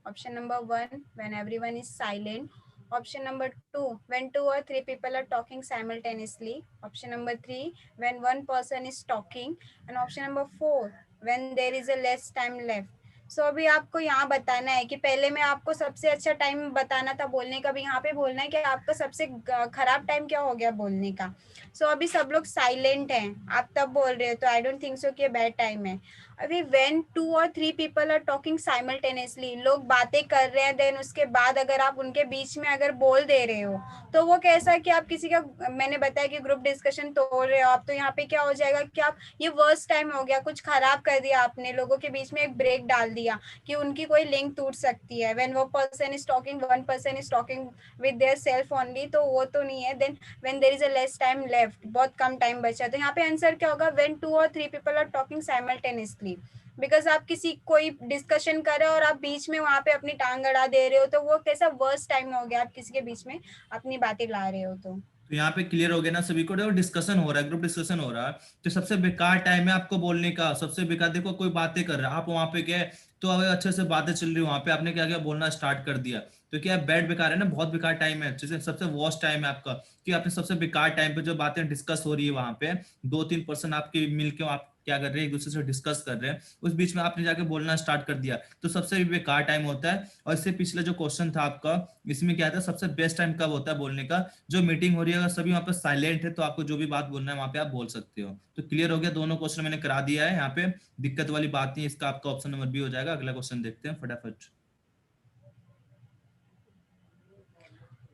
Option number 1, when everyone is silent. Option number 2, when 2 or 3 people are talking simultaneously. Option number 3, when one person is talking. And option number 4, when there is a less time left. सो अभी आपको यहाँ बताना है कि पहले में आपको सबसे अच्छा टाइम बताना था बोलने का, भी यहाँ पे बोलना है कि आपका सबसे खराब टाइम क्या हो गया बोलने का। सो अभी सब लोग साइलेंट हैं, आप तब बोल रहे हो, तो आई डोंट थिंक सो कि बैड टाइम है। अभी when 2 or 3 people are talking simultaneously, लोग बातें कर रहे हैं, देन उसके बाद अगर आप उनके बीच में अगर बोल दे रहे हो तो वो कैसा कि आप किसी का, मैंने बताया कि ग्रुप डिस्कशन तोड़ रहे हो आप, तो यहाँ पे क्या हो जाएगा कि आप, ये वर्स्ट टाइम हो गया, कुछ खराब कर दिया आपने, लोगों के बीच में एक ब्रेक डाल दिया कि उनकी कोई लिंक टूट सकती है। when वो person is talking, one person is talking with their self only, तो वो तो नहीं है। then when there is a less time left, बहुत कम टाइम बचा, तो यहाँ पे आंसर क्या होगा, when 2 or 3 people are talking simultaneously। Because आप किसी कोई डिस्कशन कर रहे हो और आप बीच में वहां पे अपनी टांग अड़ा दे रहे हो, तो वो कैसा वर्स्ट टाइम हो गया, आप किसी के बीच में अपनी बातें ला रहे हो। तो यहाँ पे क्लियर हो गया ना सभी को, देखो डिस्कशन हो रहा है, ग्रुप डिस्कशन हो रहा है, तो सबसे बेकार टाइम है आपको बोलने का, सबसे बेकार। देखो कोई बातें कर रहा है, आप वहां पे गए तो अगर अच्छे से बातें चल रही वहां पे, आपने क्या किया, बोलना स्टार्ट कर दिया, तो क्या बैड बेकार है ना, बहुत बेकार टाइम है, जैसे सबसे वर्स्ट टाइम है आपका, कि आपने सबसे बेकार टाइम पे जो बातें डिस्कस हो रही है वहां पे, 2-3 पर्सन आपके मिलके आप क्या कर रहे हैं, एक दूसरे से डिस्कस कर रहे हैं, उस बीच में आपने जाके बोलना स्टार्ट कर दिया, तो सबसे बेकार टाइम होता है। और इससे पिछले जो क्वेश्चन था आपका, इसमें क्या था, सबसे बेस्ट टाइम कब होता है बोलने का, जो मीटिंग हो रही है, अगर सभी वहां पर साइलेंट है तो आपको जो भी बात बोलना है वहां पे आप बोल सकते हो। तो क्लियर हो गया, दोनों क्वेश्चन मैंने करा दिया है यहाँ पे, दिक्कत वाली बात नहीं, इसका आपका ऑप्शन नंबर बी हो जाएगा। अगला क्वेश्चन देखते हैं फटाफट।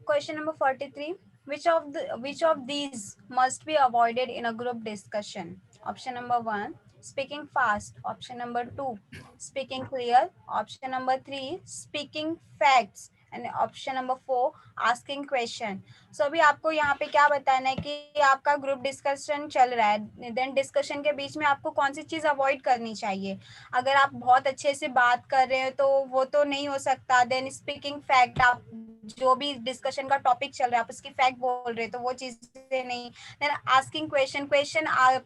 Question number 43. Which of these must be avoided in a group discussion? Option number 1, speaking fast. Option number 2, speaking clear. Option number 3, speaking facts. And option number 4, asking question. So अभी आपको यहाँ पे क्या बताना है कि आपका ग्रुप डिस्कशन चल रहा है, देन डिस्कशन के बीच में आपको कौन सी चीज अवॉइड करनी चाहिए। अगर आप बहुत अच्छे से बात कर रहे हो तो वो तो नहीं हो सकता। देन स्पीकिंग फैक्ट, आप जो भी डिस्कशन का टॉपिक चल रहा है आप उसकी फैक्ट बोल रहे हो तो वो चीजें नहीं। देन आस्किंग क्वेश्चन,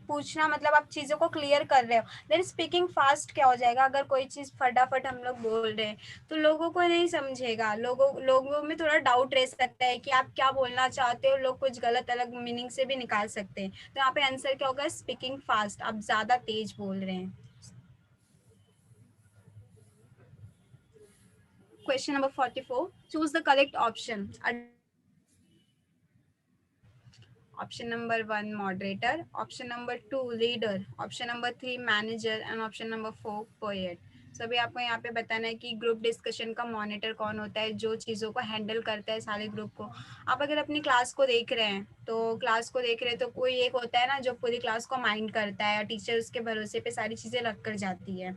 पूछना मतलब आप चीजों को क्लियर कर रहे हो। देन स्पीकिंग फास्ट क्या हो जाएगा, अगर कोई चीज फटाफट हम लोग बोल रहे हैं तो लोगों को नहीं समझेगा, लोगों में थोड़ा डाउट रह सकता है कि आप क्या बोलना चाहते हो, लोग कुछ गलत अलग मीनिंग से भी निकाल सकते हैं। तो यहाँ पे आंसर क्या होगा, स्पीकिंग फास्ट, आप ज्यादा तेज बोल रहे हैं। Question number 44. Choose the correct option. Option number 1, moderator. Option number 2, leader. Option number 3, manager. And option number 4, poet. सभी आपको यहाँ पे बताना है कि ग्रुप डिस्कशन का मॉनिटर कौन होता है, जो चीज़ों को हैंडल करता है सारे ग्रुप को। आप अगर अपनी क्लास को देख रहे हैं तो कोई एक होता है ना जो पूरी क्लास को माइंड करता है, टीचर उसके भरोसे पे सारी चीज़ें रख कर जाती है।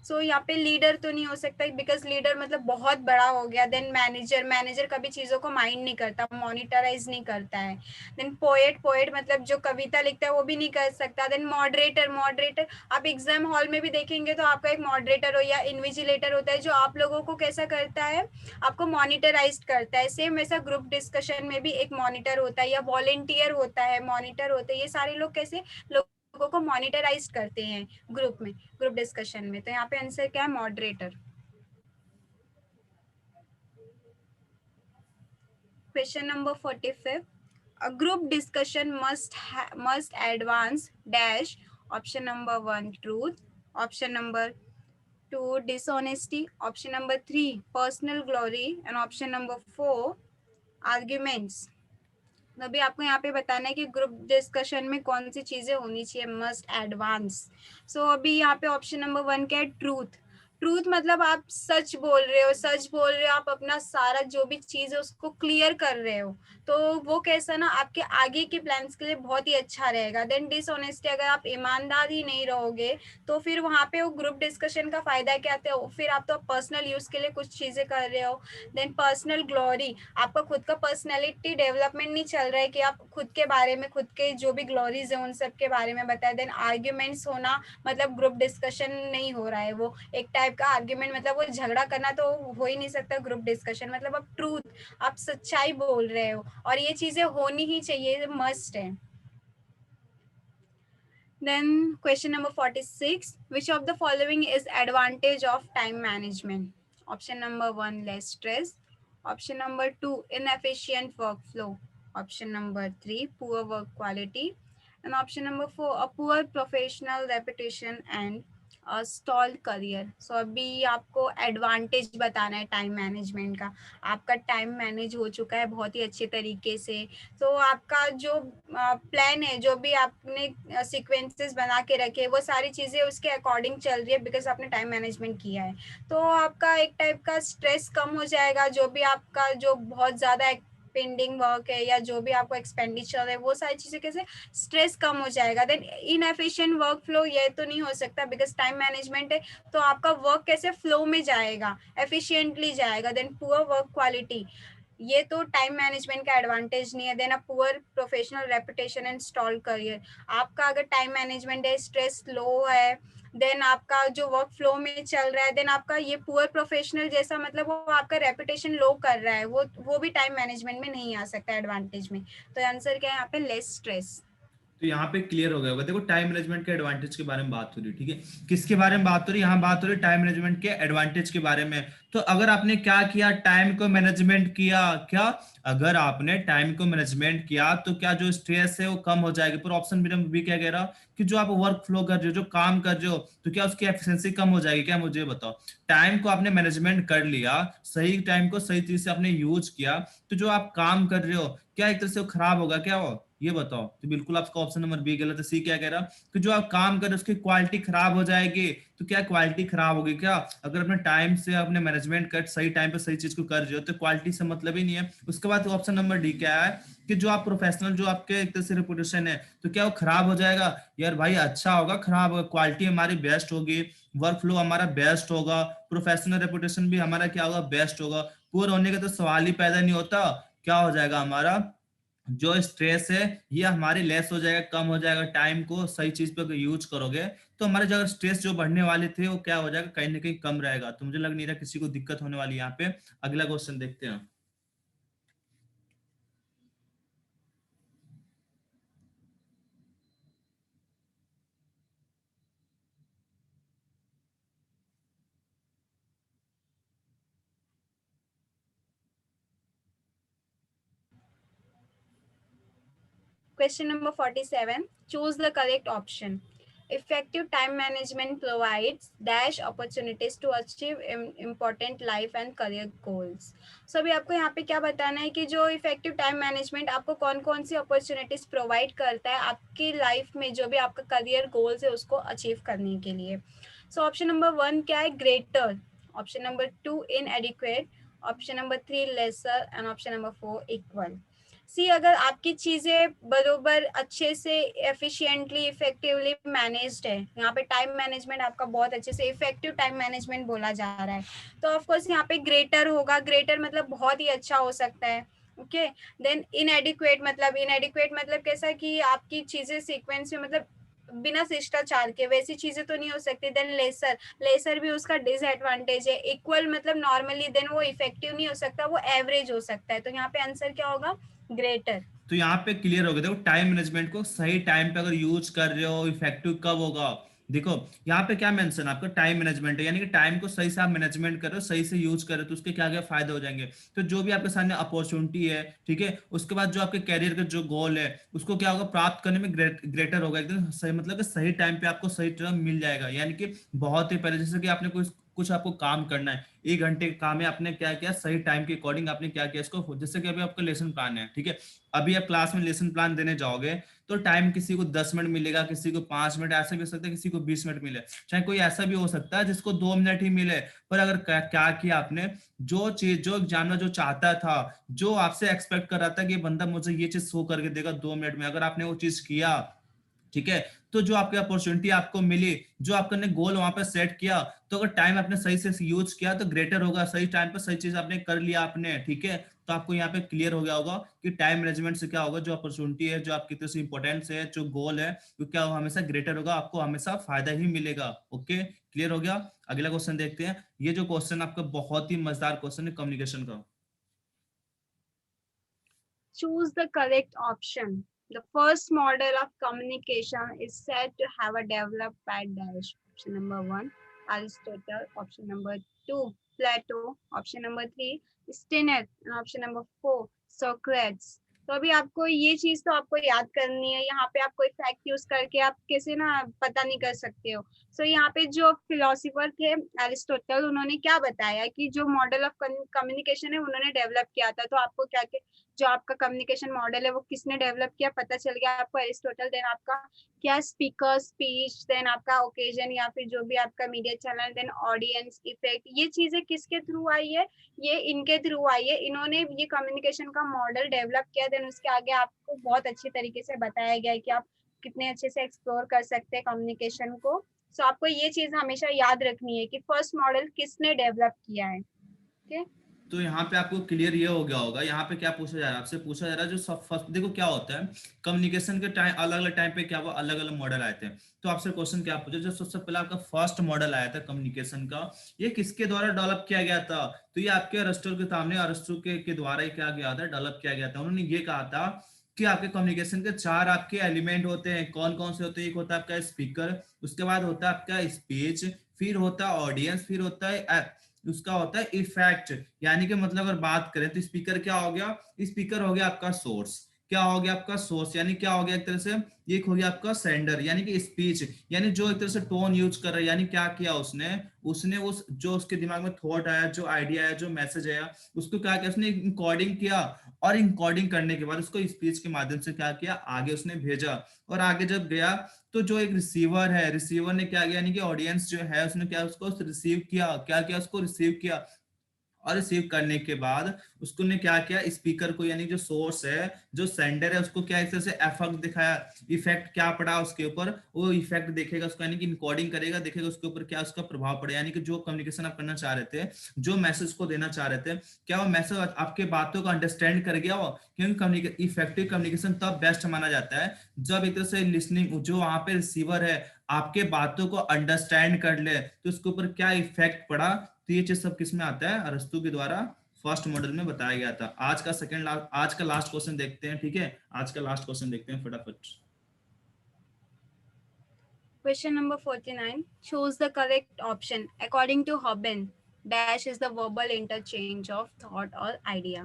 सो यहाँ पे लीडर तो नहीं हो सकता बिकॉज लीडर मतलब बहुत बड़ा हो गया। देन मैनेजर कभी चीज़ों को माइंड नहीं करता, मॉनिटराइज नहीं करता है। देन पोएट मतलब जो कविता लिखता है वो भी नहीं कर सकता। देन मॉडरेटर आप एग्जाम हॉल में भी देखेंगे तो आपका एक मॉडरेटर हो या इन्विजिलेटर होता है जो आप लोगों को कैसा करता है, आपको मॉनिटराइज करता है। सेम वैसा ग्रुप डिस्कशन में भी एक मॉनिटर होता है या वॉलेंटियर होता है, मॉनिटर होते हैं। ये सारे लोग कैसे लोगों को मॉनिटराइज करते हैं ग्रुप डिस्कशन में। तो यहाँ पे आंसर क्या है, moderator. Question number 45. A group discussion must advance dash. Option number 1, truth. Option number 2, dishonesty. Option number 3, personal glory. And option number 4, arguments. अभी आपको यहाँ पे बताना है कि ग्रुप डिस्कशन में कौन सी चीजें होनी चाहिए, मस्ट एडवांस। सो अभी यहाँ पे ऑप्शन नंबर 1 क्या है, ट्रूथ। ट्रूथ मतलब आप सच बोल रहे हो, आप अपना सारा जो भी चीज है उसको क्लियर कर रहे हो, तो वो कैसा ना आपके आगे के प्लान्स के लिए बहुत ही अच्छा रहेगा। देन डिसऑनेस्टी, अगर आप ईमानदार ही नहीं रहोगे तो फिर वहां पे वो ग्रुप डिस्कशन का फायदा क्या है, फिर आप तो पर्सनल यूज के लिए कुछ चीजें कर रहे हो। देन पर्सनल ग्लोरी, आपका खुद का पर्सनैलिटी डेवलपमेंट नहीं चल रहा है कि आप खुद के बारे में, खुद के जो भी ग्लोरीज है उन सब के बारे में बताए। देन आर्ग्यूमेंट्स होना मतलब ग्रुप डिस्कशन नहीं हो रहा है, वो एक टाइप का आर्ग्यूमेंट, मतलब वो झगड़ा करना तो हो ही नहीं सकता ग्रुप डिस्कशन। मतलब आप ट्रूथ, आप सच्चाई बोल रहे हो और ये चीजें होनी ही चाहिए, मस्ट है। Then question number 46. Which of the following is advantage of time management? Option number 1, less stress. Option number 2, inefficient workflow. Option number 3, poor work quality. And option number 4, a poor professional reputation and stall career. So अभी आपको advantage बताना है time management का। आपका time manage हो चुका है बहुत ही अच्छे तरीके से, तो आपका जो प्लान है, जो भी आपने सीक्वेंसेस बना के रखे, वो सारी चीज़ें उसके अकॉर्डिंग चल रही है बिकॉज आपने टाइम मैनेजमेंट किया है। तो आपका एक टाइप का स्ट्रेस कम हो जाएगा, जो भी आपका जो बहुत ज़्यादा पेंडिंग वर्क है या जो भी आपको एक्सपेंडिचर है वो सारी चीज़ें कैसे स्ट्रेस कम हो जाएगा। देन इनएफिशिएंट वर्क फ्लो, ये तो नहीं हो सकता बिकॉज टाइम मैनेजमेंट है, तो आपका वर्क कैसे फ्लो में जाएगा, एफिशिएंटली जाएगा। देन पुअर वर्क क्वालिटी, ये तो टाइम मैनेजमेंट का एडवांटेज नहीं है। Then a poor professional reputation and stall career, आपका अगर टाइम मैनेजमेंट है, स्ट्रेस लो है, देन आपका जो वर्क फ्लो में चल रहा है, देन आपका ये पुअर प्रोफेशनल जैसा मतलब वो आपका रेपुटेशन लो कर रहा है, वो भी टाइम मैनेजमेंट में नहीं आ सकता एडवांटेज में। तो आंसर क्या है यहाँ पे, लेस स्ट्रेस। तो यहाँ पे क्लियर हो गया होगा। देखो टाइम मैनेजमेंट के एडवांटेज के बारे में बात हो रही है, ठीक है। किसके बारे में बात हो रही है? यहाँ बात हो रही है टाइम मैनेजमेंट के एडवांटेज के बारे में। तो अगर आपने क्या किया, टाइम को मैनेजमेंट किया, क्या अगर आपने टाइम को मैनेजमेंट किया तो क्या जो स्ट्रेस है वो कम हो जाएगी। पर ऑप्शन भी क्या कह रहा कि जो आप वर्क फ्लो कर रहे हो, जो काम कर रहे हो, तो क्या उसकी एफिशिएंसी कम हो जाएगी क्या? मुझे बताओ। टाइम को आपने मैनेजमेंट कर लिया, सही टाइम को सही चीज से आपने यूज किया, तो जो आप काम कर रहे हो क्या एक तरह से वो खराब होगा क्या? वो ये बताओ। तो बिल्कुल आपका ऑप्शन नंबर बी गलत है। सी क्या कह रहा कि जो आप काम कर रहे हो उसकी क्वालिटी खराब हो जाएगी। तो क्या क्वालिटी खराब होगी क्या? अगर अपने टाइम से अपने मैनेजमेंट कर सही टाइम पे सही चीज को कर रहे हो तो क्वालिटी से मतलब ही नहीं है। उसके बाद ऑप्शन नंबर डी क्या है कि जो आप प्रोफेशनल, जो आपके एक तरह से रेपुटेशन है, तो क्या वो खराब हो जाएगा? यार भाई अच्छा होगा, खराब होगा? क्वालिटी हमारी बेस्ट होगी, वर्क फ्लो हमारा बेस्ट होगा, प्रोफेशनल रेपुटेशन भी हमारा क्या होगा? बेस्ट होगा। पूरा होने का तो सवाल ही पैदा नहीं होता। क्या हो जाएगा हमारा जो स्ट्रेस है ये हमारी लेस हो जाएगा, कम हो जाएगा। टाइम को सही चीज पे यूज करोगे तो हमारे जो स्ट्रेस जो बढ़ने वाले थे वो क्या हो जाएगा? कहीं ना कहीं कम रहेगा। तो मुझे लग नहीं रहा किसी को दिक्कत होने वाली यहाँ पे। अगला क्वेश्चन देखते हैं। Question number 47. Choose the correct option. Effective time management provides dash opportunities to achieve important life and career goals. So अभी आपको यहाँ पे क्या बताना है कि जो इफेक्टिव टाइम मैनेजमेंट आपको कौन कौन सी अपॉर्चुनिटीज प्रोवाइड करता है आपकी लाइफ में जो भी आपका करियर गोल्स है उसको अचीव करने के लिए. सो ऑप्शन नंबर 1 क्या है? Greater. Option number 2 inadequate. Option number 3 lesser and option number 4 equal. See अगर आपकी चीजें बरोबर अच्छे से एफिशिएंटली इफेक्टिवली मैनेज्ड है, यहाँ पे टाइम मैनेजमेंट आपका बहुत अच्छे से इफेक्टिव टाइम मैनेजमेंट बोला जा रहा है, तो ऑफ कोर्स यहाँ पे ग्रेटर होगा. ग्रेटर मतलब बहुत ही अच्छा हो सकता है. ओके. देन इनएडिक्वेट मतलब कैसा कि आपकी चीजें सीक्वेंस में मतलब बिना शिष्टाचार के वैसी चीजें तो नहीं हो सकती. Then laser. लेसर भी उसका डिसएडवांटेज है. इक्वल मतलब नॉर्मली. देन वो इफेक्टिव नहीं हो सकता, वो एवरेज हो सकता है. तो यहाँ पे आंसर क्या होगा? ग्रेटर. तो यहाँ पे क्लियर हो गया। देखो टाइम मैनेजमेंट को सही टाइम पे अगर यूज कर रहे हो, इफेक्टिव कब होगा? देखो यहाँ पे क्या मेंशन आपका टाइम मैनेजमेंट है, यानी कि टाइम को सही से आप मैनेजमेंट कर रहे हो, सही से यूज कर रहे हो, तो उसके क्या क्या फायदे हो जाएंगे? तो जो भी आपके सामने अपॉर्चुनिटी है, ठीक है, उसके बाद जो आपके कैरियर का जो गोल है उसको क्या होगा? प्राप्त करने में ग्रेटर होगा, एकदम सही, मतलब कि सही टाइम पे आपको सही टर्म मिल जाएगा। यानी कि बहुत ही पहले, जैसे कि आपने कुछ कुछ आपको काम करना है, 1 घंटे का काम है, आपने क्या किया? सही टाइम के अकॉर्डिंग आपने क्या किया इसको? जैसे कि अभी आपका लेसन प्लान है, ठीक है, अभी आप क्लास में लेसन प्लान देने जाओगे तो टाइम किसी को 10 मिनट मिलेगा, किसी को 5 मिनट, ऐसा भी हो सकता है किसी को 20 मिनट मिले, चाहे कोई ऐसा भी हो सकता है जिसको 2 मिनट ही मिले। पर अगर क्या किया आपने, जो चीज जो एग्जामिनर जो चाहता था, जो आपसे एक्सपेक्ट कर रहा था कि ये बंदा मुझे ये चीज शो करके देगा 2 मिनट में, अगर आपने वो चीज किया, ठीक है, तो जो आपकी अपॉर्चुनिटी आपको मिली, जो आपने गोल वहां पर सेट किया, तो अगर टाइम आपने सही से यूज किया तो ग्रेटर होगा। सही टाइम पर सही चीज आपने कर लिया आपने, ठीक है, तो आपको यहाँ पे क्लियर हो गया होगा कि टाइम मैनेजमेंट से क्या होगा? जो अपॉर्चुनिटी है, जो आपकी तरफ से इंपॉर्टेंस है, जो गोल है, वो क्या होगा? हमेशा ग्रेटर होगा, आपको हमेशा फायदा ही मिलेगा। ओके, क्लियर हो गया। अगला क्वेश्चन देखते हैं। ये जो क्वेश्चन आपका बहुत ही मजेदार क्वेश्चन है कम्युनिकेशन का। Choose the correct option. The first model of communication is said to have a developed by dash. Option number 1, Aristotle. Option number 2, Plato. Option number 3, Steiner. And option number 4, Socrates. तो अभी आपको ये चीज तो आपको याद करनी है. यहाँ पे आप कोई फैक्ट यूज करके आप कैसे ना पता नहीं कर सकते हो. सो यहाँ पे जो फिलोसोफर थे एरिस्टोटल, उन्होंने क्या बताया कि जो मॉडल ऑफ कम्युनिकेशन है उन्होंने डेवलप किया था. तो आपको क्या जो आपका कम्युनिकेशन मॉडल है वो किसने डेवलप किया पता चल गया आपको? एरिस्टोटल. देन आपका क्या? स्पीकर, स्पीच, देन आपका ओकेजन या फिर जो भी आपका media channel, then audience effect. ये चीजें किसके थ्रू आई है? ये इनके थ्रू आई है. इन्होंने ये कम्युनिकेशन का मॉडल डेवलप किया. देन उसके आगे आपको बहुत अच्छी तरीके से बताया गया है कि आप कितने अच्छे से एक्सप्लोर कर सकते हैं कम्युनिकेशन को. सो आपको ये चीज हमेशा याद रखनी है कि फर्स्ट मॉडल किसने डेवलप किया है. ओके. तो यहाँ पे आपको क्लियर ये हो गया होगा। यहाँ पे क्या पूछा जा रहा है आपसे? पूछा जा रहा है जो सब फर्स्ट, देखो क्या होता है कम्युनिकेशन के टाइम, अलग अलग टाइम पे क्या हुआ, अलग अलग मॉडल आए थे। तो आपसे क्वेश्चन क्या पूछा, जो सबसे पहले आपका फर्स्ट मॉडल आया था कम्युनिकेशन का, ये किसके द्वारा डेवलप किया गया था? तो ये आपके अरिस्टो के सामने, अरिस्टो के द्वारा ही क्या गया था? डेवलप किया गया था। उन्होंने ये कहा था कि आपके कम्युनिकेशन के 4 आपके एलिमेंट होते हैं। कौन कौन से होते हैं? एक होता है आपका स्पीकर, उसके बाद होता है आपका स्पीच, फिर होता है ऑडियंस, फिर होता है उसका होता है इफेक्ट। यानी कि मतलब अगर बात करें तो स्पीकर क्या हो गया? स्पीकर हो गया आपका सोर्स। क्या हो गया आपका सोर्स? यानी क्या हो गया एक तरह से, एक हो गया आपका सेंडर यानी कि स्पीच, यानी जो एक तरह से टोन यूज कर रहा है, यानी क्या किया उसने उसने उस जो उसके दिमाग में थॉट आया, जो आइडिया आया, जो मैसेज आया, उसको क्या किया उसने? इनकोडिंग किया। और इनकोडिंग करने के बाद उसको स्पीच के माध्यम से क्या किया? आगे उसने भेजा। और आगे जब गया तो जो एक रिसीवर है, रिसीवर ने क्या किया? यानी कि ऑडियंस जो है उसने क्या उसको रिसीव किया, क्या किया? उसको रिसीव किया। और रिसीव करने के बाद उसको ने क्या किया? स्पीकर को यानी जो सोर्स है, जो सेंडर है, उसको क्या एक तरह से इफेक्ट दिखाया। इफेक्ट क्या पड़ा उसके ऊपर? वो इफेक्ट देखेगा उसको, यानी कि इनकोडिंग करेगा, देखेगा उसके ऊपर क्या उसका प्रभाव पड़े, यानी कि जो कम्युनिकेशन आप करना चाह रहे थे, जो मैसेज को देना चाह रहे थे, क्या वो मैसेज आपके बातों को अंडरस्टैंड कर गया वो? क्योंकि इफेक्टिव कम्युनिकेशन तब बेस्ट माना जाता है जब एक तरह से लिसनिंग, जो वहां पे रिसीवर है, आपके बातों को अंडरस्टैंड कर ले, तो उसके ऊपर क्या इफेक्ट पड़ा। तो ये चीज सब किस में आता है? अरस्तु के द्वारा फर्स्ट मॉडल में बताया गया था। आज का लास्ट क्वेश्चन देखते हैं, ठीक है? आज का लास्ट क्वेश्चन देखते हैं फटाफट। Question number 49. Choose the correct option. According to Hobben, dash is the verbal interchange of thought or idea.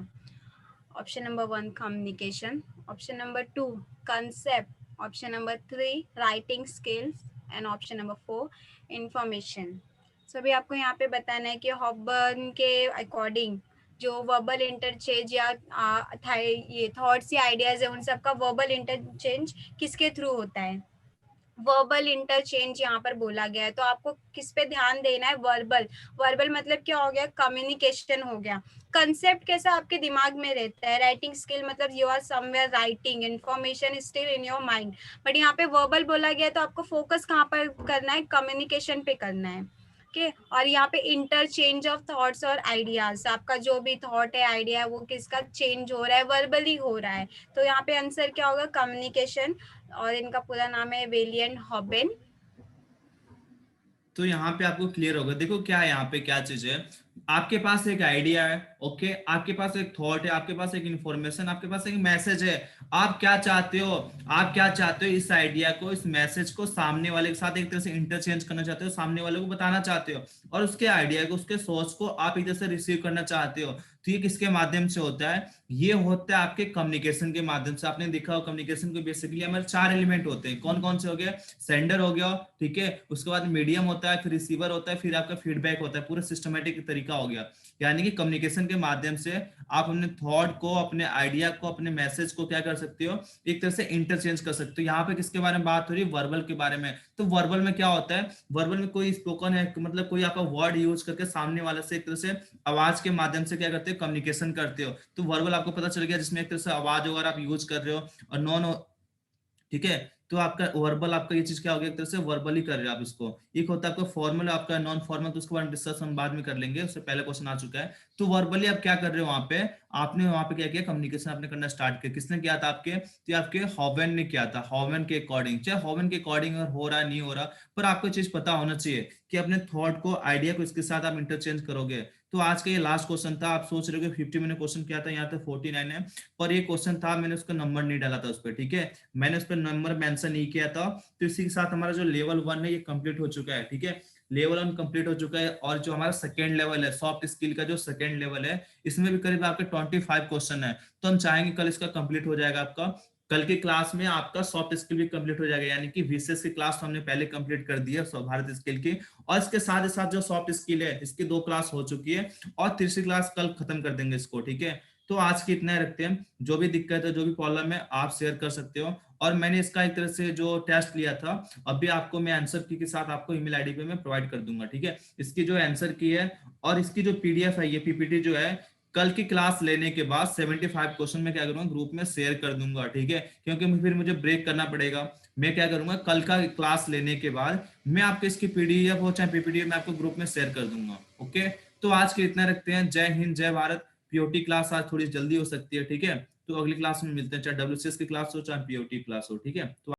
Option number 1, communication. Option number 2, concept. Option number 3, writing skills. And option number 4, information. So अभी आपको यहाँ पे बताना है कि हॉबन के according जो verbal interchange या ये थॉट्स या आइडियाज है, उन सबका वर्बल इंटरचेंज किसके थ्रू होता है? वर्बल इंटरचेंज यहाँ पर बोला गया है, तो आपको किस पे ध्यान देना है? वर्बल। वर्बल मतलब क्या हो गया? कम्युनिकेशन हो गया। कंसेप्ट कैसा आपके दिमाग में रहता है? राइटिंग स्किल मतलब you are somewhere writing, information still in your mind. But यहाँ पे वर्बल बोला गया है, तो आपको फोकस कहाँ पर करना है? कम्युनिकेशन पे करना है। ओके, और यहाँ पे इंटरचेंज ऑफ थॉट्स और आइडियाज, आपका जो भी थॉट है, आइडिया है, वो किसका चेंज हो रहा है? वर्बली हो रहा है। तो यहाँ पे आंसर क्या होगा? कम्युनिकेशन। और इनका पूरा नाम है वेलियन हॉबेन। तो यहाँ पे आपको क्लियर होगा। देखो क्या है, यहाँ पे क्या चीज है, आपके पास एक आइडिया है, ओके, आपके पास एक थॉट है, आपके पास एक इंफॉर्मेशन, आपके पास एक मैसेज है। आप क्या चाहते हो? आप क्या चाहते हो? इस आइडिया को, इस मैसेज को सामने वाले के साथ एक तरह से इंटरचेंज करना चाहते हो, सामने वाले को बताना चाहते हो, और उसके आइडिया को, उसके सोर्स को आप एक तरह से रिसीव करना चाहते हो। तो ये किसके माध्यम से होता है? ये होता है आपके कम्युनिकेशन के माध्यम से। आपने देखा हो कम्युनिकेशन को बेसिकली हमारे 4 एलिमेंट होते हैं। कौन कौन से हो गए? सेंडर हो गया, ठीक है, उसके बाद मीडियम होता है, फिर रिसीवर होता है, फिर आपका फीडबैक होता है। पूरा सिस्टमेटिक तरीका हो गया। यानी कि कम्युनिकेशन के माध्यम से आप अपने थॉट को, अपने आइडिया को, अपने मैसेज को क्या कर सकते हो? एक तरह से इंटरचेंज कर सकते हो। यहाँ पे किसके बारे में बात हो रही है? वर्बल के बारे में। तो वर्बल में क्या होता है? वर्बल में कोई स्पोकन है, मतलब कोई आपका वर्ड यूज करके सामने वाले से एक तरह से आवाज के माध्यम से क्या करते हो? कम्युनिकेशन करते हो। तो वर्बल आपको पता चल गया, जिसमें एक तरह से आवाज वगैरह आप यूज कर रहे हो। और नॉन, ठीक है, तो आपका वर्बल, आपका ये चीज क्या हो गया? एक तरह से वर्बली कर रहे हो आप इसको। एक होता है आपका फॉर्मल, आपका नॉन फॉर्मल, तो उसके बारे में डिस्कस हम बाद में कर लेंगे, उससे पहले क्वेश्चन आ चुका है। तो वर्बली आप क्या कर रहे हो? वहां पे आपने वहां पे क्या किया? कम्युनिकेशन आपने करना स्टार्ट किया। किसने किया था आपके? तो आपके हॉवेन ने किया था। हॉवेन के अकॉर्डिंग, चाहे हॉवेन के अकॉर्डिंग अगर हो रहा है नहीं हो रहा, पर आपको चीज पता होना चाहिए कि अपने थॉट को, आइडिया को इसके साथ आप इंटरचेंज करोगे। तो आज का ये लास्ट क्वेश्चन था। आप सोच रहे हो कि 50 मैंने क्वेश्चन किया था, यहाँ तक 49 है, पर ये क्वेश्चन था, मैंने उसका नंबर नहीं डाला था उस पर, ठीक है, मैंने उस पर नंबर मेंशन नहीं किया था। तो इसी के साथ हमारा जो लेवल 1 है ये कंप्लीट हो चुका है, ठीक है, लेवल 1 कंप्लीट हो चुका है। और जो हमारा सेकंड लेवल है, सॉफ्ट स्किल का जो सेकंड लेवल है, इसमें भी करीब आपके 25 क्वेश्चन है। तो हम चाहेंगे कल इसका कंप्लीट हो जाएगा आपका। कल की क्लास में आपका सॉफ्ट स्किल भी कंप्लीट हो जाएगा, यानी कि विशेष की क्लास तो हमने पहले कंप्लीट कर दी है भारत स्किल की। और इसके साथ ही साथ जो सॉफ्ट स्किल है, इसकी 2 क्लास हो चुकी है, और तीसरी क्लास कल खत्म कर देंगे इसको, ठीक है। तो आज की इतना ही रखते हैं। जो भी दिक्कत है, जो भी प्रॉब्लम है, आप शेयर कर सकते हो। और मैंने इसका एक तरह से जो टेस्ट लिया था, अभी आपको मैं आंसर की के साथ आपको ईमेल आईडी पे मैं प्रोवाइड कर दूंगा, ठीक है, इसकी जो आंसर की है। और इसकी जो पीडीएफ है, ये पीपीटी जो है, कल की क्लास लेने के बाद 75 क्वेश्चन में क्या करूंगा? ग्रुप में शेयर कर दूंगा, ठीक है, क्योंकि फिर मुझे ब्रेक करना पड़ेगा। मैं क्या करूंगा? कल का क्लास लेने के बाद मैं आपको इसकी पीडीएफ हो चाहे पीपीटी मैं आपको ग्रुप में शेयर कर दूंगा, ओके। तो आज के इतना रखते हैं। जय हिंद, जय भारत। पीओटी क्लास आज थोड़ी जल्दी हो सकती है, ठीक है, तो अगली क्लास में मिलते हैं, चाहे डब्ल्यूसीएस की क्लास हो चाहे पीओटी क्लास हो, ठीक है। तो